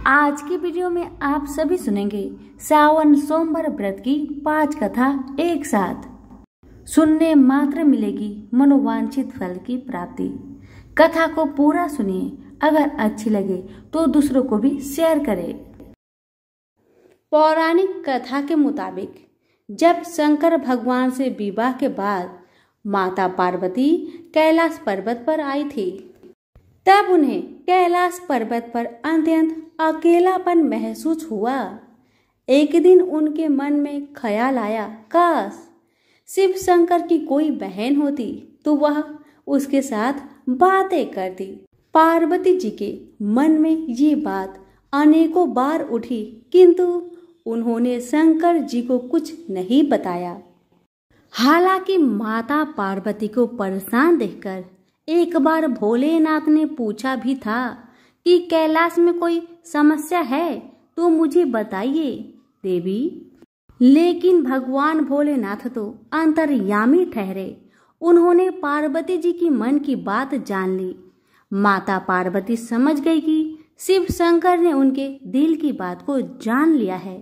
आज की वीडियो में आप सभी सुनेंगे सावन सोमवार व्रत की 5 कथा एक साथ। सुनने मात्र मिलेगी मनोवांछित फल की प्राप्ति। कथा को पूरा सुनिए, अगर अच्छी लगे तो दूसरों को भी शेयर करें। पौराणिक कथा के मुताबिक जब शंकर भगवान से विवाह के बाद माता पार्वती कैलाश पर्वत पर आई थी, तब उन्हें कैलाश पर्वत पर अत्यंत अकेलापन महसूस हुआ। एक दिन उनके मन में ख्याल आया, काश शिव शंकर की कोई बहन होती तो वह उसके साथ बातें करती। पार्वती जी के मन में ये बात अनेकों बार उठी, किंतु उन्होंने शंकर जी को कुछ नहीं बताया। हालांकि माता पार्वती को परेशान देखकर एक बार भोलेनाथ ने पूछा भी था कि कैलाश में कोई समस्या है तो मुझे बताइए देवी। लेकिन भगवान भोलेनाथ तो अंतर्यामी ठहरे। उन्होंने पार्वती जी की मन की बात जान ली। माता पार्वती समझ गई कि शिव शंकर ने उनके दिल की बात को जान लिया है।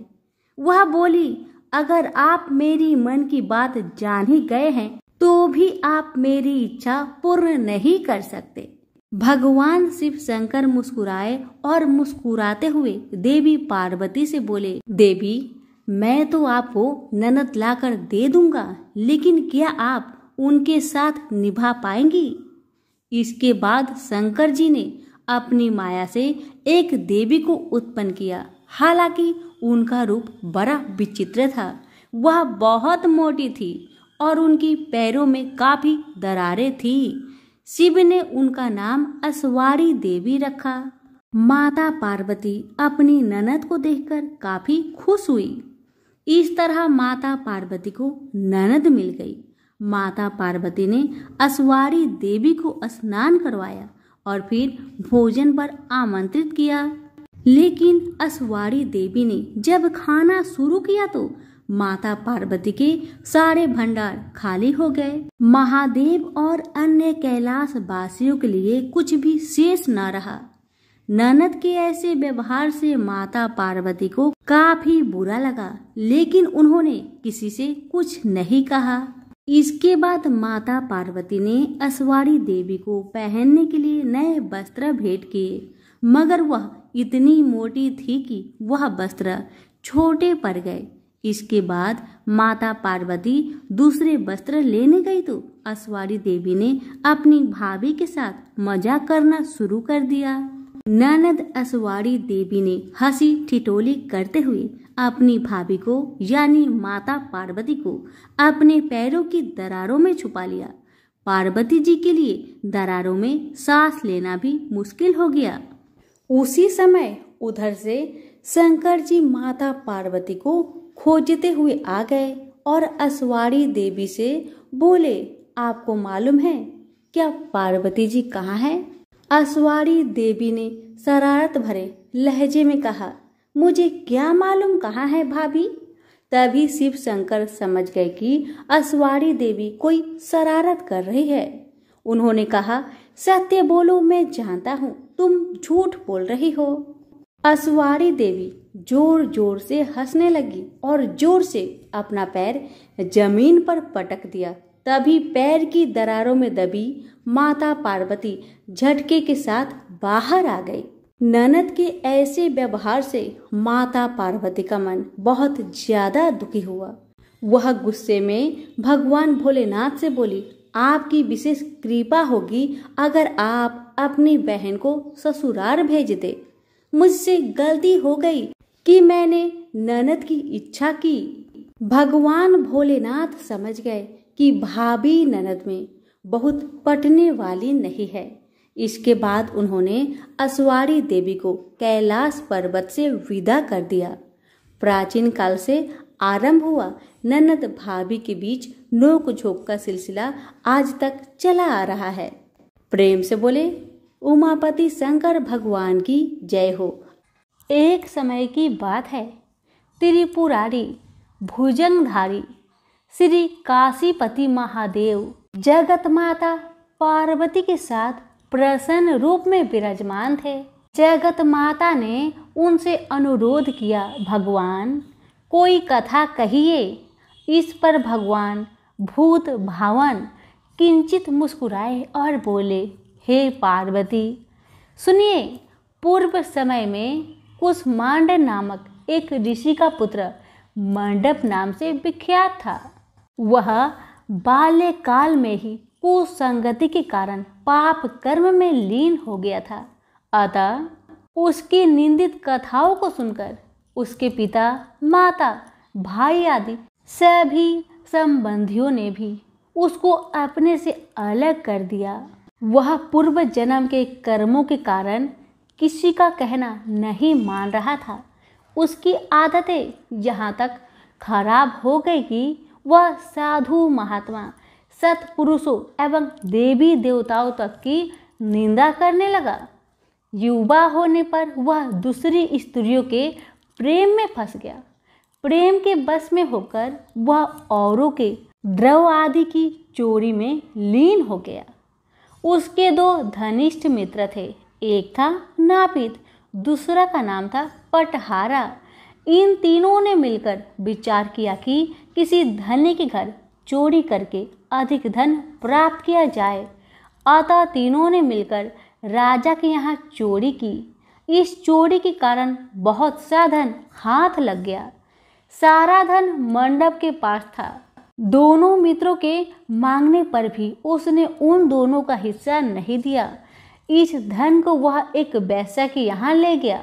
वह बोली, अगर आप मेरी मन की बात जान ही गए हैं तो भी आप मेरी इच्छा पूर्ण नहीं कर सकते। भगवान शिव शंकर मुस्कुराए और मुस्कुराते हुए देवी पार्वती से बोले, देवी मैं तो आपको ननद लाकर दे दूंगा, लेकिन क्या आप उनके साथ निभा पाएंगी? इसके बाद शंकर जी ने अपनी माया से एक देवी को उत्पन्न किया। हालांकि उनका रूप बड़ा विचित्र था। वह बहुत मोटी थी और उनकी पैरों में काफी दरारें थी। शिव ने उनका नाम अस्वारी देवी रखा। माता पार्वती अपनी ननद को देखकर काफी खुश हुई। इस तरह माता पार्वती को ननद मिल गई। माता पार्वती ने अस्वारी देवी को स्नान करवाया और फिर भोजन पर आमंत्रित किया। लेकिन अस्वारी देवी ने जब खाना शुरू किया तो माता पार्वती के सारे भंडार खाली हो गए। महादेव और अन्य कैलाश वासियों के लिए कुछ भी शेष न रहा। ननद के ऐसे व्यवहार से माता पार्वती को काफी बुरा लगा, लेकिन उन्होंने किसी से कुछ नहीं कहा। इसके बाद माता पार्वती ने अस्वारी देवी को पहनने के लिए नए वस्त्र भेंट किए, मगर वह इतनी मोटी थी कि वह वस्त्र छोटे पड़ गए। इसके बाद माता पार्वती दूसरे वस्त्र लेने गई तो अस्वारी देवी ने अपनी भाभी के साथ मजाक करना शुरू कर दिया। ननद अस्वारी देवी ने हंसी ठिठोली करते हुए अपनी भाभी को यानी माता पार्वती को अपने पैरों की दरारों में छुपा लिया। पार्वती जी के लिए दरारों में सांस लेना भी मुश्किल हो गया। उसी समय उधर से शंकर जी माता पार्वती को खोजते हुए आ गए और अस्वारी देवी से बोले, आपको मालूम है क्या पार्वती जी कहाँ है? अस्वारी देवी ने शरारत भरे लहजे में कहा, मुझे क्या मालूम कहाँ है भाभी। तभी शिव शंकर समझ गए कि अस्वारी देवी कोई शरारत कर रही है। उन्होंने कहा, सत्य बोलो, मैं जानता हूँ तुम झूठ बोल रही हो। अस्वारी देवी जोर जोर से हंसने लगी और जोर से अपना पैर जमीन पर पटक दिया। तभी पैर की दरारों में दबी माता पार्वती झटके के साथ बाहर आ गई। ननद के ऐसे व्यवहार से माता पार्वती का मन बहुत ज्यादा दुखी हुआ। वह गुस्से में भगवान भोलेनाथ से बोली, आपकी विशेष कृपा होगी अगर आप अपनी बहन को ससुराल भेज दे। मुझसे गलती हो गई कि मैंने ननद की इच्छा की। भगवान भोलेनाथ समझ गए कि भाभी ननद में बहुत पटने वाली नहीं है। इसके बाद उन्होंने अस्वारी देवी को कैलाश पर्वत से विदा कर दिया। प्राचीन काल से आरंभ हुआ ननद भाभी के बीच नोक झोंक का सिलसिला आज तक चला आ रहा है। प्रेम से बोले उमापति शंकर भगवान की जय हो। एक समय की बात है, त्रिपुरारी भुजंगधारी श्री काशीपति महादेव जगत माता पार्वती के साथ प्रसन्न रूप में विराजमान थे। जगत माता ने उनसे अनुरोध किया, भगवान कोई कथा कहिए। इस पर भगवान भूत भावन किंचित मुस्कुराए और बोले, हे पार्वती सुनिए, पूर्व समय में कुसमांड नामक एक ऋषि का पुत्र मंडप नाम से विख्यात था। वह बाल्यकाल में ही कुसंगति के कारण पाप कर्म में लीन हो गया था। अतः उसकी निंदित कथाओं को सुनकर उसके पिता, माता, भाई आदि सभी संबंधियों ने भी उसको अपने से अलग कर दिया। वह पूर्व जन्म के कर्मों के कारण किसी का कहना नहीं मान रहा था। उसकी आदतें यहाँ तक खराब हो गई कि वह साधु महात्मा, सत्पुरुषों एवं देवी देवताओं तक की निंदा करने लगा। युवा होने पर वह दूसरी स्त्रियों के प्रेम में फंस गया। प्रेम के बस में होकर वह औरों के द्रव्य आदि की चोरी में लीन हो गया। उसके दो घनिष्ठ मित्र थे, एक था नापित, दूसरा का नाम था पटहारा। इन तीनों ने मिलकर विचार किया कि किसी धनी के घर चोरी करके अधिक धन प्राप्त किया जाए। अतः तीनों ने मिलकर राजा के यहाँ चोरी की। इस चोरी के कारण बहुत सा धन हाथ लग गया। सारा धन मंडप के पास था। दोनों मित्रों के मांगने पर भी उसने उन दोनों का हिस्सा नहीं दिया। इस धन को वह एक वेश्या के यहाँ ले गया।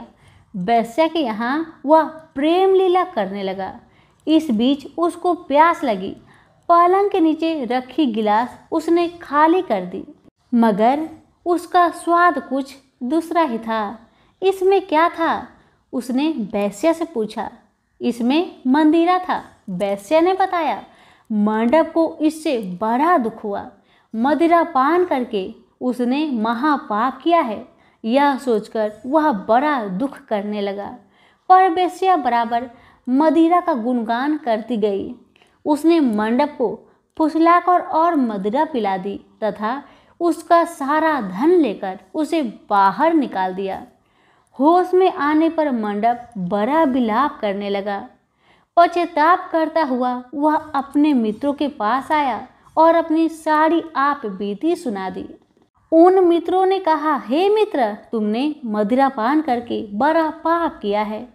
वेश्या के यहाँ वह प्रेम लीला करने लगा। इस बीच उसको प्यास लगी। पलंग के नीचे रखी गिलास उसने खाली कर दी, मगर उसका स्वाद कुछ दूसरा ही था। इसमें क्या था? उसने वेश्या से पूछा। इसमें मंदिरा था। वेश्या ने बताया। मंडप को इससे बड़ा दुख हुआ। मदिरा पान करके उसने महापाप किया है, यह सोचकर वह बड़ा दुख करने लगा। पर वेश्या बराबर मदिरा का गुणगान करती गई। उसने मंडप को फुसलाकर और मदिरा पिला दी तथा उसका सारा धन लेकर उसे बाहर निकाल दिया। होश में आने पर मंडप बड़ा विलाप करने लगा। पश्चाताप करता हुआ वह अपने मित्रों के पास आया और अपनी सारी आप बीती सुना दी। उन मित्रों ने कहा, हे मित्र, तुमने मदिरा पान करके बड़ा पाप किया है।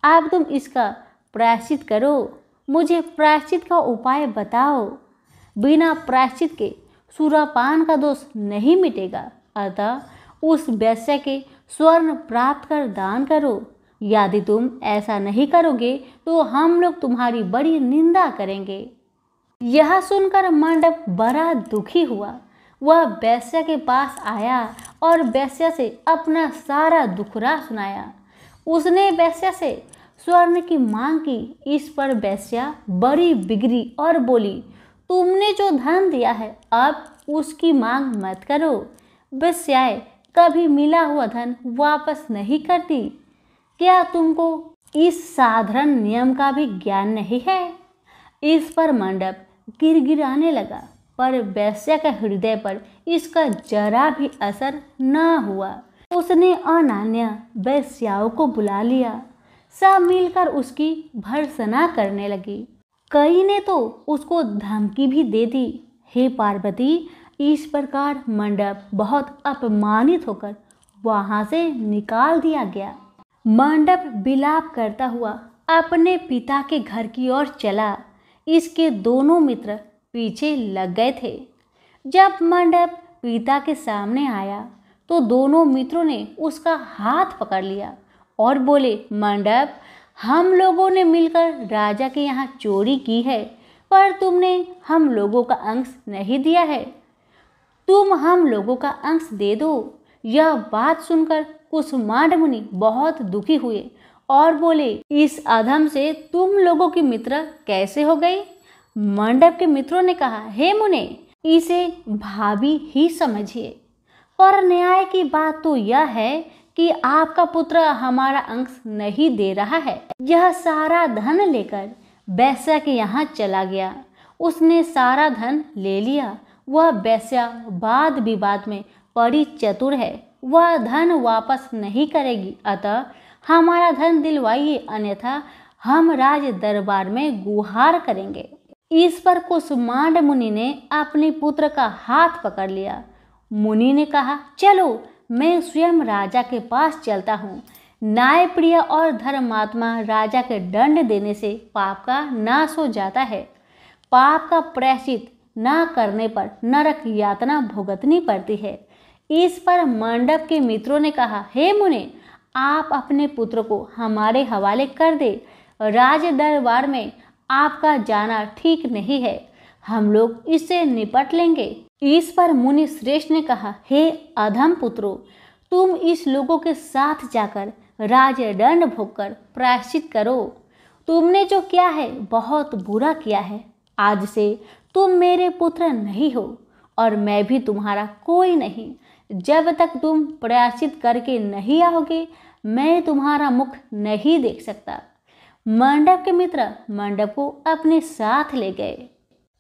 अब तुम इसका प्रायश्चित करो। मुझे प्रायश्चित का उपाय बताओ। बिना प्रायश्चित के सुरापान का दोष नहीं मिटेगा। अतः उस वेश्या के स्वर्ण प्राप्त कर दान करो। यदि तुम ऐसा नहीं करोगे तो हम लोग तुम्हारी बड़ी निंदा करेंगे। यह सुनकर मंडप बड़ा दुखी हुआ। वह वेश्या के पास आया और वेश्या से अपना सारा दुखड़ा सुनाया। उसने वेश्या से स्वर्ण की मांग की। इस पर वेश्या बड़ी बिगड़ी और बोली, तुमने जो धन दिया है अब उसकी मांग मत करो। वेश्याएं कभी मिला हुआ धन वापस नहीं करती। क्या तुमको इस साधारण नियम का भी ज्ञान नहीं है? इस पर मंडप गिड़गिड़ाने लगा, पर वेश्या के हृदय पर इसका जरा भी असर न हुआ। उसने अनान्या वेश्याओं को बुला लिया। सब मिलकर उसकी भर्त्सना करने लगी। कई ने तो उसको धमकी भी दे दी। हे पार्वती, इस प्रकार मंडप बहुत अपमानित होकर वहां से निकाल दिया गया। मंडप विलाप करता हुआ अपने पिता के घर की ओर चला। इसके दोनों मित्र पीछे लग गए थे। जब मंडप पिता के सामने आया तो दोनों मित्रों ने उसका हाथ पकड़ लिया और बोले, मंडप, हम लोगों ने मिलकर राजा के यहाँ चोरी की है, पर तुमने हम लोगों का अंश नहीं दिया है। तुम हम लोगों का अंश दे दो। यह बात सुनकर कुसुमांड मुनि बहुत दुखी हुए और बोले, इस अधम से तुम लोगों की मित्र कैसे हो गई? मंडप के मित्रों ने कहा, हे मुने, इसे भाभी ही समझिए। पर न्याय की बात तो यह है कि आपका पुत्र हमारा अंश नहीं दे रहा है। यह सारा धन लेकर वेश्या के यहाँ चला गया। उसने सारा धन ले लिया। वह वेश्या वाद विवाद में बड़ी चतुर है। वह धन वापस नहीं करेगी, अतः हमारा धन दिलवाइए, अन्यथा हम राज दरबार में गुहार करेंगे। इस पर कुष्मांड मुनि ने अपने पुत्र का हाथ पकड़ लिया। मुनि ने कहा, चलो मैं स्वयं राजा के पास चलता हूँ। न्यायप्रिय और धर्मात्मा राजा के दंड देने से पाप का नाश हो जाता है। पाप का प्रायश्चित न करने पर नरक यातना भुगतनी पड़ती है। इस पर मंडप के मित्रों ने कहा, हे मुने, आप अपने पुत्र को हमारे हवाले कर दे। राज दरबार में आपका जाना ठीक नहीं है, हम लोग इससे निपट लेंगे। इस पर मुनि श्रेष्ठ ने कहा, हे अधम पुत्रों, तुम इस लोगों के साथ जाकर राजदंड भोगकर प्रायश्चित करो। तुमने जो किया है बहुत बुरा किया है। आज से तुम मेरे पुत्र नहीं हो और मैं भी तुम्हारा कोई नहीं। जब तक तुम प्रायश्चित करके नहीं आओगे, मैं तुम्हारा मुख नहीं देख सकता। मंडप के मित्र मंडप को अपने साथ ले गए।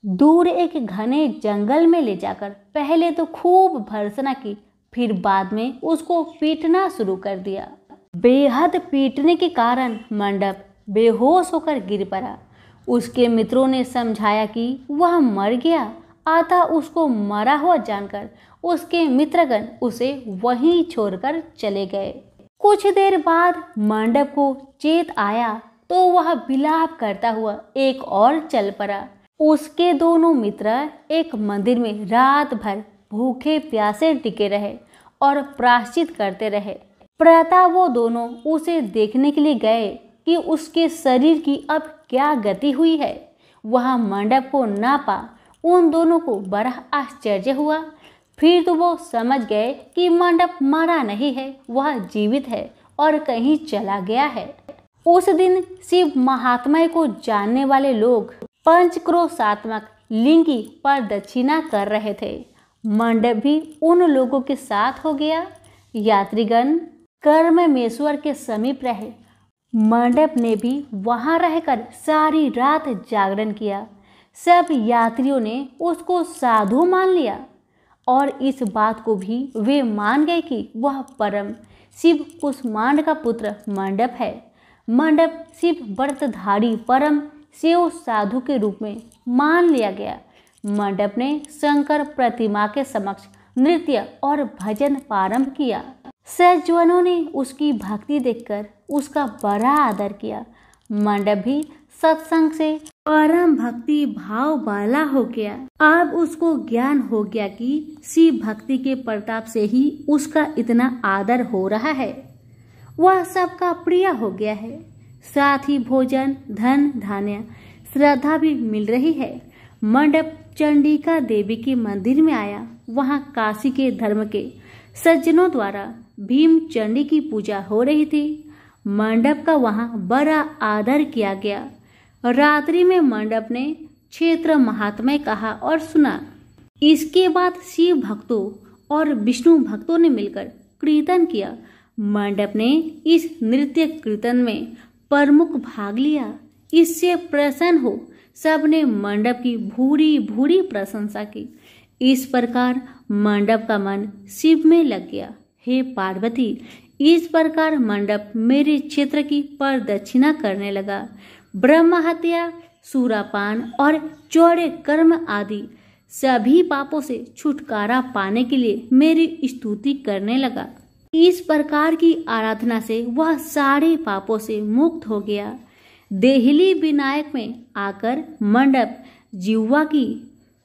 दूर एक घने जंगल में ले जाकर पहले तो खूब भर्त्सना की, फिर बाद में उसको पीटना शुरू कर दिया। बेहद पीटने के कारण मंडप बेहोश होकर गिर पड़ा। उसके मित्रों ने समझाया कि वह मर गया, अतः उसको मरा हुआ जानकर उसके मित्रगण उसे वहीं छोड़कर चले गए। कुछ देर बाद मंडप को चेत आया तो वह विलाप करता हुआ एक और चल पड़ा। उसके दोनों मित्र एक मंदिर में रात भर भूखे प्यासे टिके रहे और प्रायश्चित करते रहे। प्रातः वो दोनों उसे देखने के लिए गए कि उसके शरीर की अब क्या गति हुई है। वह मंडप को ना पा उन दोनों को बड़ा आश्चर्य हुआ। फिर तो वो समझ गए कि मंडप मरा नहीं है, वह जीवित है और कहीं चला गया है। उस दिन शिव महात्म्य को जानने वाले लोग पंचक्रोशात्मक लिंग की प्रदक्षिणा कर रहे थे। मंडप भी उन लोगों के साथ हो गया। यात्रीगण कर्ममेश्वर के समीप रहे। मंडप ने भी वहां रहकर सारी रात जागरण किया। सब यात्रियों ने उसको साधु मान लिया और इस बात को भी वे मान गए कि वह परम शिव कुष्मांड का पुत्र मंडप है। मंडप शिव व्रतधारी परम शिव साधु के रूप में मान लिया गया। मंडप ने शंकर प्रतिमा के समक्ष नृत्य और भजन प्रारंभ किया। सज्जनों ने उसकी भक्ति देखकर उसका बड़ा आदर किया। मंडप भी सत्संग से परम भक्ति भाव वाला हो गया। अब उसको ज्ञान हो गया कि शिव भक्ति के प्रताप से ही उसका इतना आदर हो रहा है। वह सबका प्रिय हो गया है। साथ ही भोजन, धन, धान्य, श्रद्धा भी मिल रही है। मंडप चंडिका देवी के मंदिर में आया। वहां काशी के धर्म के सज्जनों द्वारा भीम चंडी की पूजा हो रही थी। मंडप का वहां बड़ा आदर किया गया। रात्रि में मंडप ने क्षेत्र महात्म्य कहा और सुना। इसके बाद शिव भक्तों और विष्णु भक्तों ने मिलकर कीर्तन किया। मंडप ने इस नृत्य कीर्तन में प्रमुख भाग लिया। इससे प्रसन्न हो सबने मंडप की भूरी भूरी प्रशंसा की। इस प्रकार मंडप का मन शिव में लग गया। हे पार्वती, इस प्रकार मंडप मेरे क्षेत्र की प्रदक्षिणा करने लगा। ब्रह्म हत्या, सूरापान और चौड़े कर्म आदि सभी पापों से छुटकारा पाने के लिए मेरी स्तुति करने लगा। इस प्रकार की आराधना से वह सारे पापों से मुक्त हो गया। देहली विनायक में आकर मंडप जिह्वा की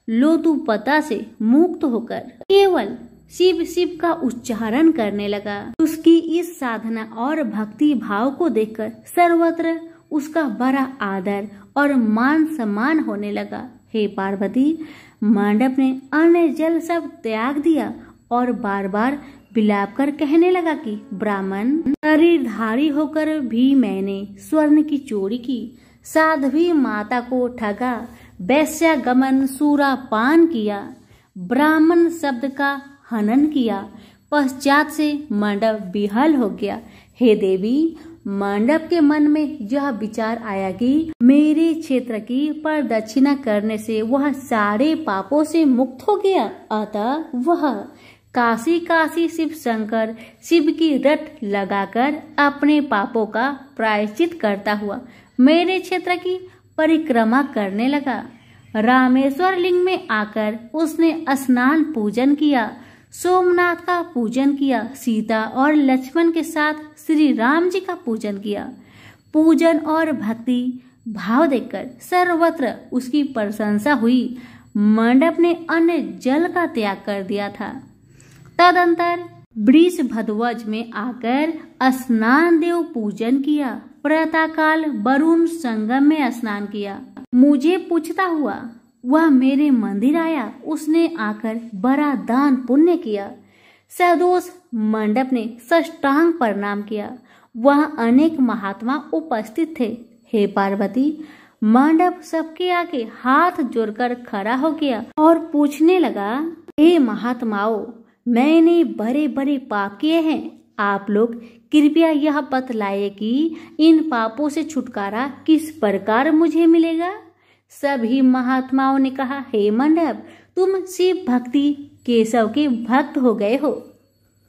लोतुपता से मुक्त होकर केवल शिव शिव का उच्चारण करने लगा। उसकी इस साधना और भक्ति भाव को देखकर सर्वत्र उसका बड़ा आदर और मान सम्मान होने लगा। हे पार्वती, मंडप ने अन्न जल सब त्याग दिया और बार बार विलाप कर कहने लगा कि ब्राह्मण शरीरधारी होकर भी मैंने स्वर्ण की चोरी की, साध्वी माता को ठगा, वैश्यागमन सूरापान किया, ब्राह्मण शब्द का हनन किया। पश्चात से मंडप विहल हो गया। हे देवी, मंडप के मन में यह विचार आया कि मेरे क्षेत्र की प्रदक्षिणा करने से वह सारे पापों से मुक्त हो गया, अतः वह काशी काशी शिव शंकर शिव की रट लगाकर अपने पापों का प्रायश्चित करता हुआ मेरे क्षेत्र की परिक्रमा करने लगा। रामेश्वर लिंग में आकर उसने स्नान पूजन किया, सोमनाथ का पूजन किया, सीता और लक्ष्मण के साथ श्री राम जी का पूजन किया। पूजन और भक्ति भाव देखकर सर्वत्र उसकी प्रशंसा हुई। मंडप ने अन्न जल का त्याग कर दिया था। तदंतर वृष भद्वज में आकर स्नान देव पूजन किया। प्रातःकाल वरुण संगम में स्नान किया। मुझे पूछता हुआ वह मेरे मंदिर आया। उसने आकर बड़ा दान पुण्य किया। सदोष मंडप ने साष्टांग प्रणाम किया। वह अनेक महात्मा उपस्थित थे। हे पार्वती, मंडप सबके आगे हाथ जोड़कर खड़ा हो गया और पूछने लगा, हे महात्माओं, मैंने बड़े बड़े पाप किए हैं। आप लोग कृपया यह बतलाइए कि इन पापों से छुटकारा किस प्रकार मुझे मिलेगा। सभी महात्माओं ने कहा, हे मंडप, तुम शिव भक्ति केशव के भक्त हो गए हो।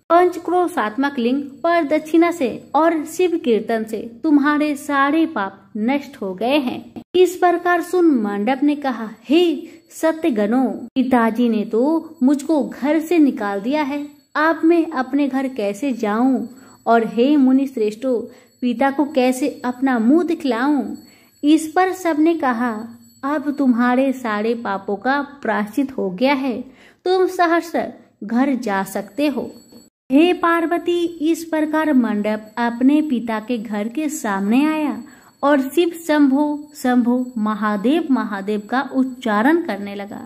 पंचक्रोशात्मक लिंग पर दक्षिणा से और शिव कीर्तन से तुम्हारे सारे पाप नष्ट हो गए हैं। इस प्रकार सुन मंडप ने कहा, हे सत्यगणों, पिताजी ने तो मुझको घर से निकाल दिया है। अब मैं अपने घर कैसे जाऊं? और हे मुनि श्रेष्ठों, पिता को कैसे अपना मुंह दिखलाऊं? इस पर सबने कहा, अब तुम्हारे सारे पापों का प्रायश्चित हो गया है, तुम सहर्ष घर जा सकते हो। हे पार्वती, इस प्रकार मंडप अपने पिता के घर के सामने आया और शिव शंभो शंभो महादेव महादेव का उच्चारण करने लगा।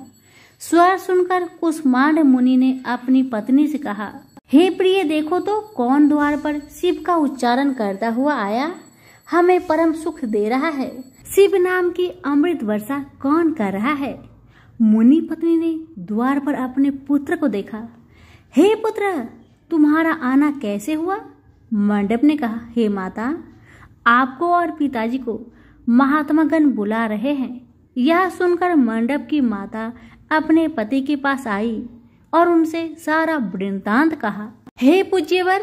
स्वर सुनकर कुष्मांड मुनि ने अपनी पत्नी से कहा, हे प्रिय, देखो तो कौन द्वार पर शिव का उच्चारण करता हुआ आया, हमें परम सुख दे रहा है। शिव नाम की अमृत वर्षा कौन कर रहा है? मुनि पत्नी ने द्वार पर अपने पुत्र को देखा। हे पुत्र, तुम्हारा आना कैसे हुआ? मंडप ने कहा, हे माता, आपको और पिताजी को महात्मागण बुला रहे हैं। यह सुनकर मंडप की माता अपने पति के पास आई और उनसे सारा वृत्तांत कहा। हे पूज्यवर,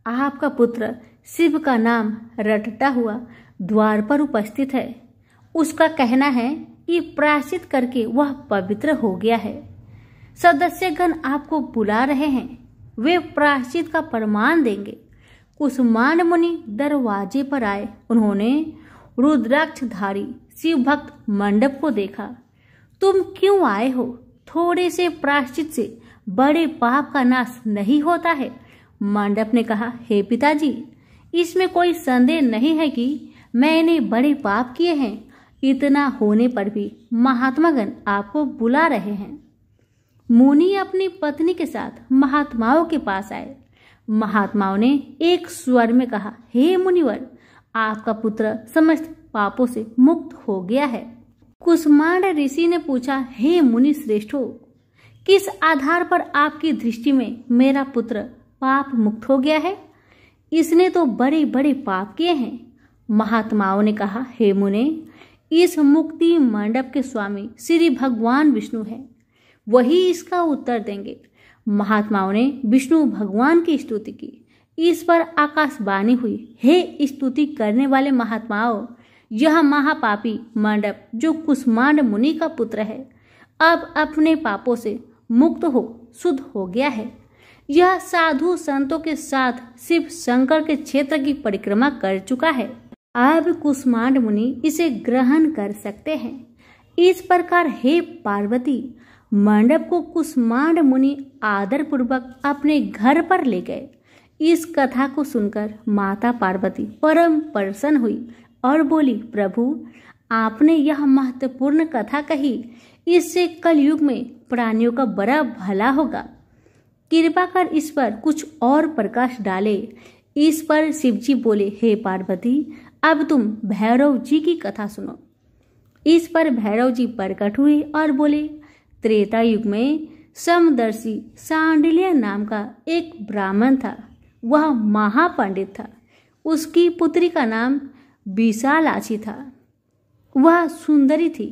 आपका पुत्र शिव का नाम रटता हुआ द्वार पर उपस्थित है। उसका कहना है कि प्रायश्चित करके वह पवित्र हो गया है। सदस्यगण आपको बुला रहे हैं, वे प्रायश्चित का प्रमाण देंगे। कुष्मांड मुनि दरवाजे पर आए। उन्होंने रुद्राक्षधारी शिव भक्त मंडप को देखा। तुम क्यों आए हो? थोड़े से प्रायश्चित से बड़े पाप का नाश नहीं होता है। मंडप ने कहा, हे पिताजी, इसमें कोई संदेह नहीं है कि मैंने बड़े पाप किए हैं। इतना होने पर भी महात्मागण आपको बुला रहे हैं। मुनि अपनी पत्नी के साथ महात्माओं के पास आए। महात्माओं ने एक स्वर में कहा, हे मुनिवर, आपका पुत्र समस्त पापों से मुक्त हो गया है। कुष्मांड ऋषि ने पूछा, हे मुनि श्रेष्ठों, किस आधार पर आपकी दृष्टि में मेरा पुत्र पाप मुक्त हो गया है? इसने तो बड़े बड़े पाप किए हैं। महात्माओं ने कहा, हे मुने, इस मुक्ति मंडप के स्वामी श्री भगवान विष्णु हैं, वही इसका उत्तर देंगे। महात्माओं ने विष्णु भगवान की स्तुति की। इस पर आकाशवाणी हुई, हे स्तुति करने वाले महात्माओं, यह महापापी मंडप जो कुष्मांड मुनि का पुत्र है, अब अपने पापों से मुक्त हो शुद्ध हो गया है। यह साधु संतों के साथ शिव शंकर के क्षेत्र की परिक्रमा कर चुका है। अब कुष्मांड मुनि इसे ग्रहण कर सकते हैं। इस प्रकार हे पार्वती, मंडप को कुष्मांड मुनि आदर पूर्वक अपने घर पर ले गए। इस कथा को सुनकर माता पार्वती परम प्रसन्न हुई और बोली, प्रभु, आपने यह महत्वपूर्ण कथा कही, इससे कलयुग में प्राणियों का बड़ा भला होगा। कृपा कर इस पर कुछ और प्रकाश डाले। इस पर शिवजी बोले, हे पार्वती, अब तुम भैरव जी की कथा सुनो। इस पर भैरव जी प्रकट हुए और बोले, त्रेता युग में समदर्शी सांडिल्य नाम का एक ब्राह्मण था। वह महापंडित था। उसकी पुत्री का नाम विशालाक्षी था। वह सुंदरी थी।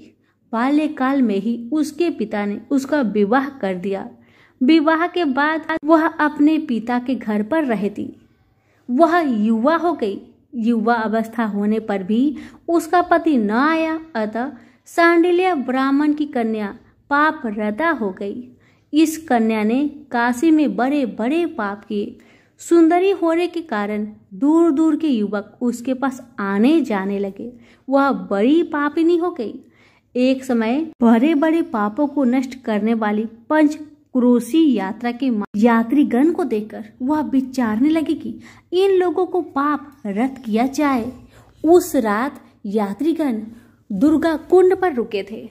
बाल्यकाल में ही उसके पिता ने उसका विवाह कर दिया। विवाह के बाद वह अपने पिता के घर पर रहती। वह युवा हो गई। युवा अवस्था होने पर भी उसका पति न आया, अतः सांडिल्य ब्राह्मण की कन्या पाप रता हो गई। इस कन्या ने काशी में बड़े बड़े पाप किए। सुंदरी होने के कारण दूर दूर के युवक उसके पास आने जाने लगे। वह बड़ी पापिनी हो गई। एक समय बड़े बड़े पापों को नष्ट करने वाली पंच क्रोशी यात्रा के यात्रीगण को देखकर वह विचारने लगी कि इन लोगों को पाप रत किया जाए। उस रात यात्रीगण दुर्गा कुंड पर रुके थे।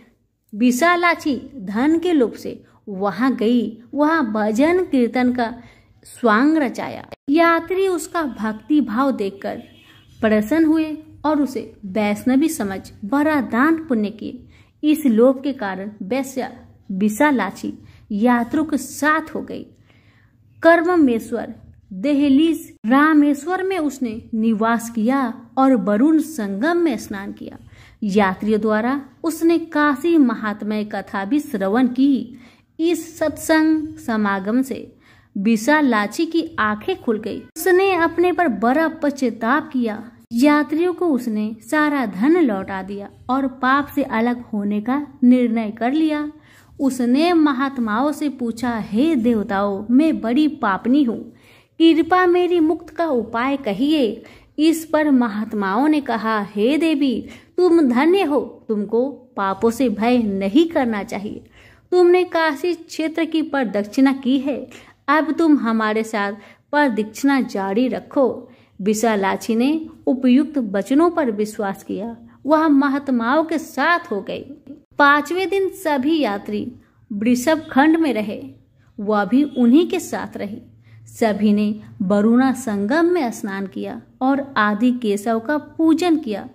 विशालाक्षी धन के लोभ से वहां गई। वहां भजन कीर्तन का स्वांग रचाया। यात्री उसका भक्ति भाव देखकर प्रसन्न हुए और उसे वैष्णवी समझ बड़ा दान पुण्य किए। इस लोभ के कारण वैश्या विशालाक्षी यात्रियों के साथ हो गई। कर्ममेश्वर देहलीज रामेश्वर में उसने निवास किया और वरुण संगम में स्नान किया। यात्रियों द्वारा उसने काशी महात्म्य कथा भी श्रवण की। इस सत्संग समागम से विशालाक्षी की आंखें खुल गई। उसने अपने पर बड़ा पश्चाताप किया। यात्रियों को उसने सारा धन लौटा दिया और पाप से अलग होने का निर्णय कर लिया। उसने महात्माओं से पूछा, हे देवताओं, मैं बड़ी पापनी हूँ, कृपा मेरी मुक्त का उपाय कहिए। इस पर महात्माओं ने कहा, हे देवी, तुम धन्य हो, तुमको पापों से भय नहीं करना चाहिए। तुमने काशी क्षेत्र की प्रदक्षिणा की है, अब तुम हमारे साथ प्रदक्षिणा जारी रखो। विशालाक्षी ने उपयुक्त वचनों पर विश्वास किया। वह महात्माओं के साथ हो गई। 5वें दिन सभी यात्री वृषभ खंड में रहे। वह भी उन्हीं के साथ रही। सभी ने वरुणा संगम में स्नान किया और आदि केशव का पूजन किया।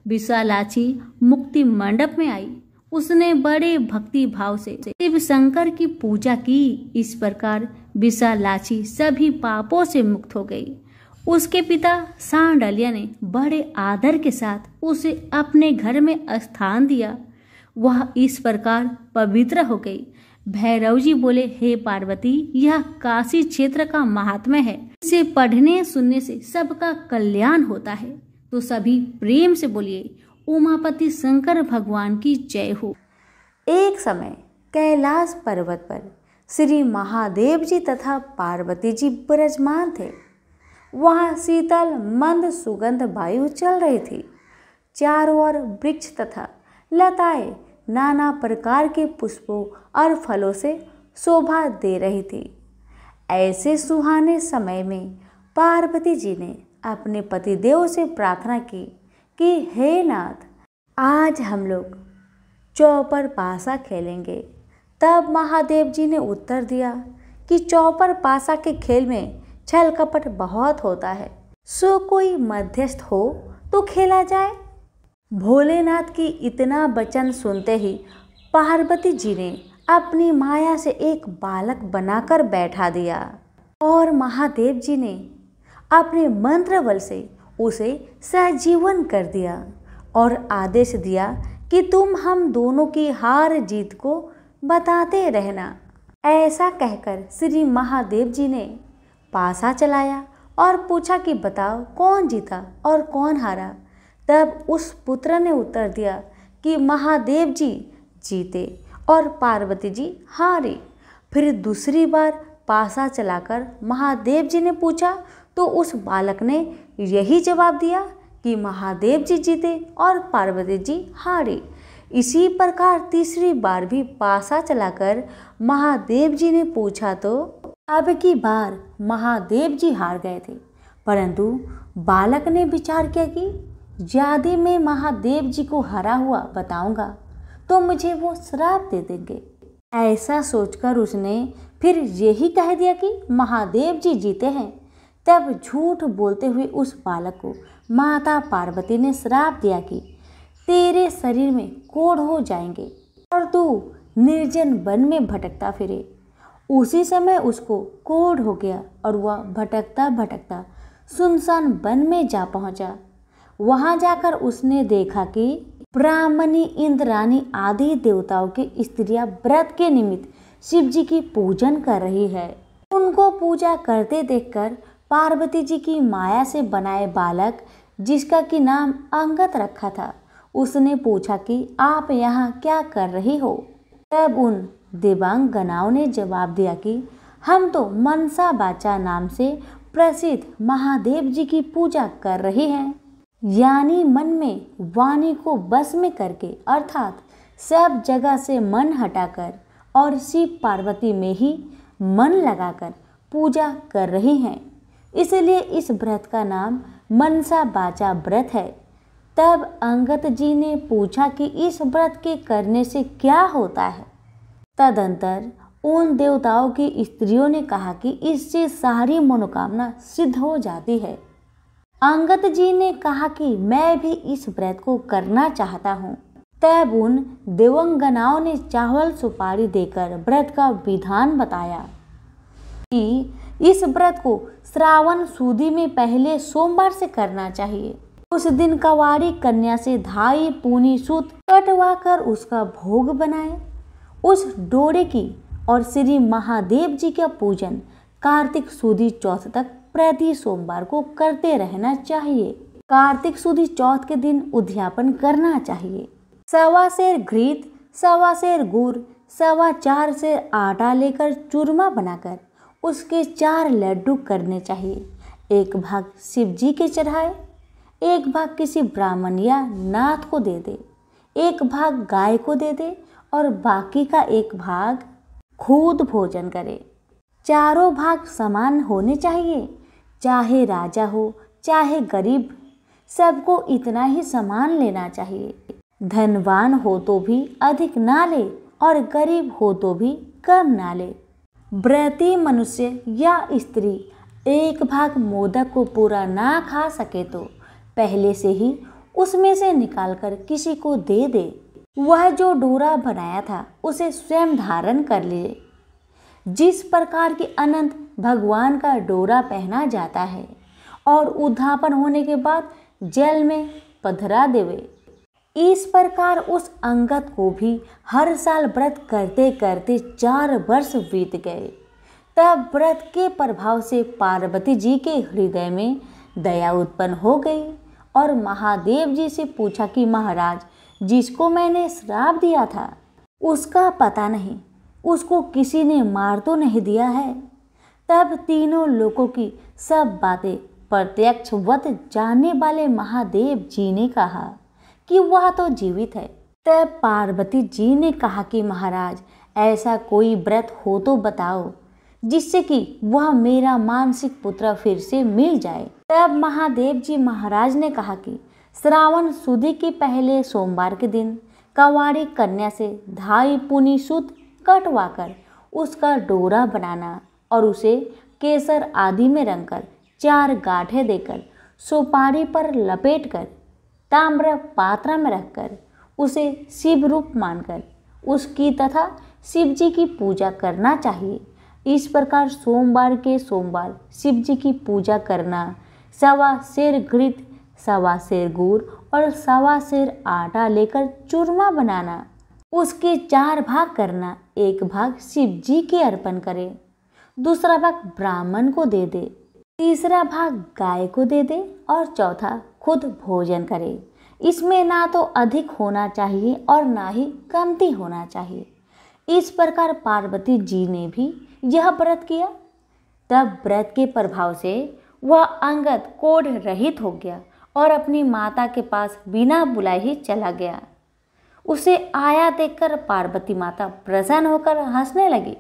विशालाक्षी मुक्ति मंडप में आई। उसने बड़े भक्ति भाव से शिव शंकर की पूजा की। इस प्रकार विशालाक्षी सभी पापों से मुक्त हो गई। उसके पिता सांडिल्य ने बड़े आदर के साथ उसे अपने घर में स्थान दिया। वह इस प्रकार पवित्र हो गई। भैरव जी बोले, हे पार्वती, यह काशी क्षेत्र का महात्म्य है। इसे पढ़ने सुनने से सबका कल्याण होता है। तो सभी प्रेम से बोलिए, उमापति शंकर भगवान की जय हो। एक समय कैलाश पर्वत पर श्री महादेव जी तथा पार्वती जी विराजमान थे। वहाँ शीतल मंद सुगंध वायु चल रही थी। चारों ओर वृक्ष तथा लताएं नाना प्रकार के पुष्पों और फलों से शोभा दे रही थी। ऐसे सुहाने समय में पार्वती जी ने अपने पतिदेव से प्रार्थना की कि हे नाथ, आज हम लोग चौपर पासा खेलेंगे। तब महादेव जी ने उत्तर दिया कि चौपर पासा के खेल में छल कपट बहुत होता है, सो कोई मध्यस्थ हो तो खेला जाए। भोलेनाथ की इतना वचन सुनते ही पार्वती जी ने अपनी माया से एक बालक बनाकर बैठा दिया और महादेव जी ने अपने मंत्र बल से उसे सजीवन कर दिया और आदेश दिया कि तुम हम दोनों की हार जीत को बताते रहना। ऐसा कहकर श्री महादेव जी ने पासा चलाया और पूछा कि बताओ कौन जीता और कौन हारा। तब उस पुत्र ने उत्तर दिया कि महादेव जी जीते और पार्वती जी हारी। फिर दूसरी बार पासा चलाकर महादेव जी ने पूछा तो उस बालक ने यही जवाब दिया कि महादेव जी जीते और पार्वती जी हारी। इसी प्रकार तीसरी बार भी पासा चलाकर महादेव जी ने पूछा तो अब की बार महादेव जी हार गए थे। परंतु बालक ने विचार किया कि यदि मैं महादेव जी को हरा हुआ बताऊंगा तो मुझे वो श्राप दे देंगे। ऐसा सोचकर उसने फिर यही कह दिया कि महादेव जी जीते हैं। तब झूठ बोलते हुए उस बालक को माता पार्वती ने श्राप दिया कि तेरे शरीर में कोढ़ हो जाएंगे और तू निर्जन वन में भटकता फिरे। उसी समय उसको कोढ़ हो गया और वह भटकता भटकता सुनसान वन में जा पहुंचा। वहां जाकर उसने देखा कि ब्राह्मणी, इंद्राणी आदि देवताओं की स्त्रियां व्रत के निमित्त शिव जी की पूजन कर रही है। उनको पूजा करते देखकर पार्वती जी की माया से बनाए बालक, जिसका कि नाम अंगद रखा था, उसने पूछा कि आप यहाँ क्या कर रही हो। तब उन देवांगनाओं ने जवाब दिया कि हम तो मनसा वाचा नाम से प्रसिद्ध महादेव जी की पूजा कर रहे हैं, यानी मन में वाणी को बस में करके, अर्थात सब जगह से मन हटाकर और शिव पार्वती में ही मन लगाकर पूजा कर रही हैं। इसलिए इस व्रत का नाम मनसा वाचा व्रत है। तब अंगद जी ने पूछा कि इस व्रत के करने से क्या होता है। तदंतर उन देवताओं की स्त्रियों ने कहा कि इससे सारी मनोकामना सिद्ध हो जाती है। अंगद जी ने कहा कि मैं भी इस व्रत को करना चाहता हूँ। तब उन देवांगनाओं ने चावल सुपारी देकर व्रत का विधान बताया कि इस व्रत को श्रावण सुदी में पहले सोमवार से करना चाहिए। उस दिन कंवारी कन्या से धाई पूनी सूत कटवा कर उसका भोग बनाए। उस डोरे की और श्री महादेव जी का पूजन कार्तिक सुदी चौथ तक प्रति सोमवार को करते रहना चाहिए। कार्तिक सुदी चौथ के दिन उद्यापन करना चाहिए। 1.25 सेर घृत, 1.25 सेर गुड़, 4.25 सेर आटा लेकर चूरमा बनाकर उसके 4 लड्डू करने चाहिए। एक भाग शिव जी के चढ़ाए, एक भाग किसी ब्राह्मण या नाथ को दे दे, एक भाग गाय को दे दे और बाकी का एक भाग खुद भोजन करे। चारों भाग समान होने चाहिए, चाहे राजा हो चाहे गरीब, सबको इतना ही समान लेना चाहिए। धनवान हो तो भी अधिक ना ले और गरीब हो तो भी कम ना ले। व्रती मनुष्य या स्त्री एक भाग मोदक को पूरा ना खा सके तो पहले से ही उसमें से निकालकर किसी को दे दे। वह जो डोरा बनाया था उसे स्वयं धारण कर ले। जिस प्रकार की अनंत भगवान का डोरा पहना जाता है और उद्यापन होने के बाद जल में पधरा देवे, इस प्रकार उस अंगद को भी हर साल व्रत करते करते 4 वर्ष बीत गए। तब व्रत के प्रभाव से पार्वती जी के हृदय में दया उत्पन्न हो गई और महादेव जी से पूछा कि महाराज, जिसको मैंने श्राप दिया था उसका पता नहीं, उसको किसी ने मार तो नहीं दिया है। तब तीनों लोगों की सब बातें प्रत्यक्षवत जानने वाले महादेव जी ने कहा कि वह तो जीवित है। तब पार्वती जी ने कहा कि महाराज, ऐसा कोई व्रत हो तो बताओ जिससे कि वह मेरा मानसिक पुत्र फिर से मिल जाए। तब महादेव जी महाराज ने कहा कि श्रावण सुदी के पहले सोमवार के दिन कंवारी कन्या से धाई पुनी सूत कटवाकर उसका डोरा बनाना और उसे केसर आदि में रंगकर 4 गांठें देकर सुपारी पर लपेटकर ताम्र पात्र में रखकर उसे शिव रूप मानकर उसकी तथा शिव जी की पूजा करना चाहिए। इस प्रकार सोमवार के सोमवार शिव जी की पूजा करना, 1.25 सेर घृत, 1.25 सेर गुड़ और 1.25 सेर आटा लेकर चूरमा बनाना, उसके 4 भाग करना। एक भाग शिव जी के अर्पण करे, दूसरा भाग ब्राह्मण को दे दे, तीसरा भाग गाय को दे दे और चौथा खुद भोजन करे। इसमें ना तो अधिक होना चाहिए और ना ही कमती होना चाहिए। इस प्रकार पार्वती जी ने भी यह व्रत किया। तब व्रत के प्रभाव से वह अंगद कोढ़ रहित हो गया और अपनी माता के पास बिना बुलाए ही चला गया। उसे आया देखकर पार्वती माता प्रसन्न होकर हंसने लगी।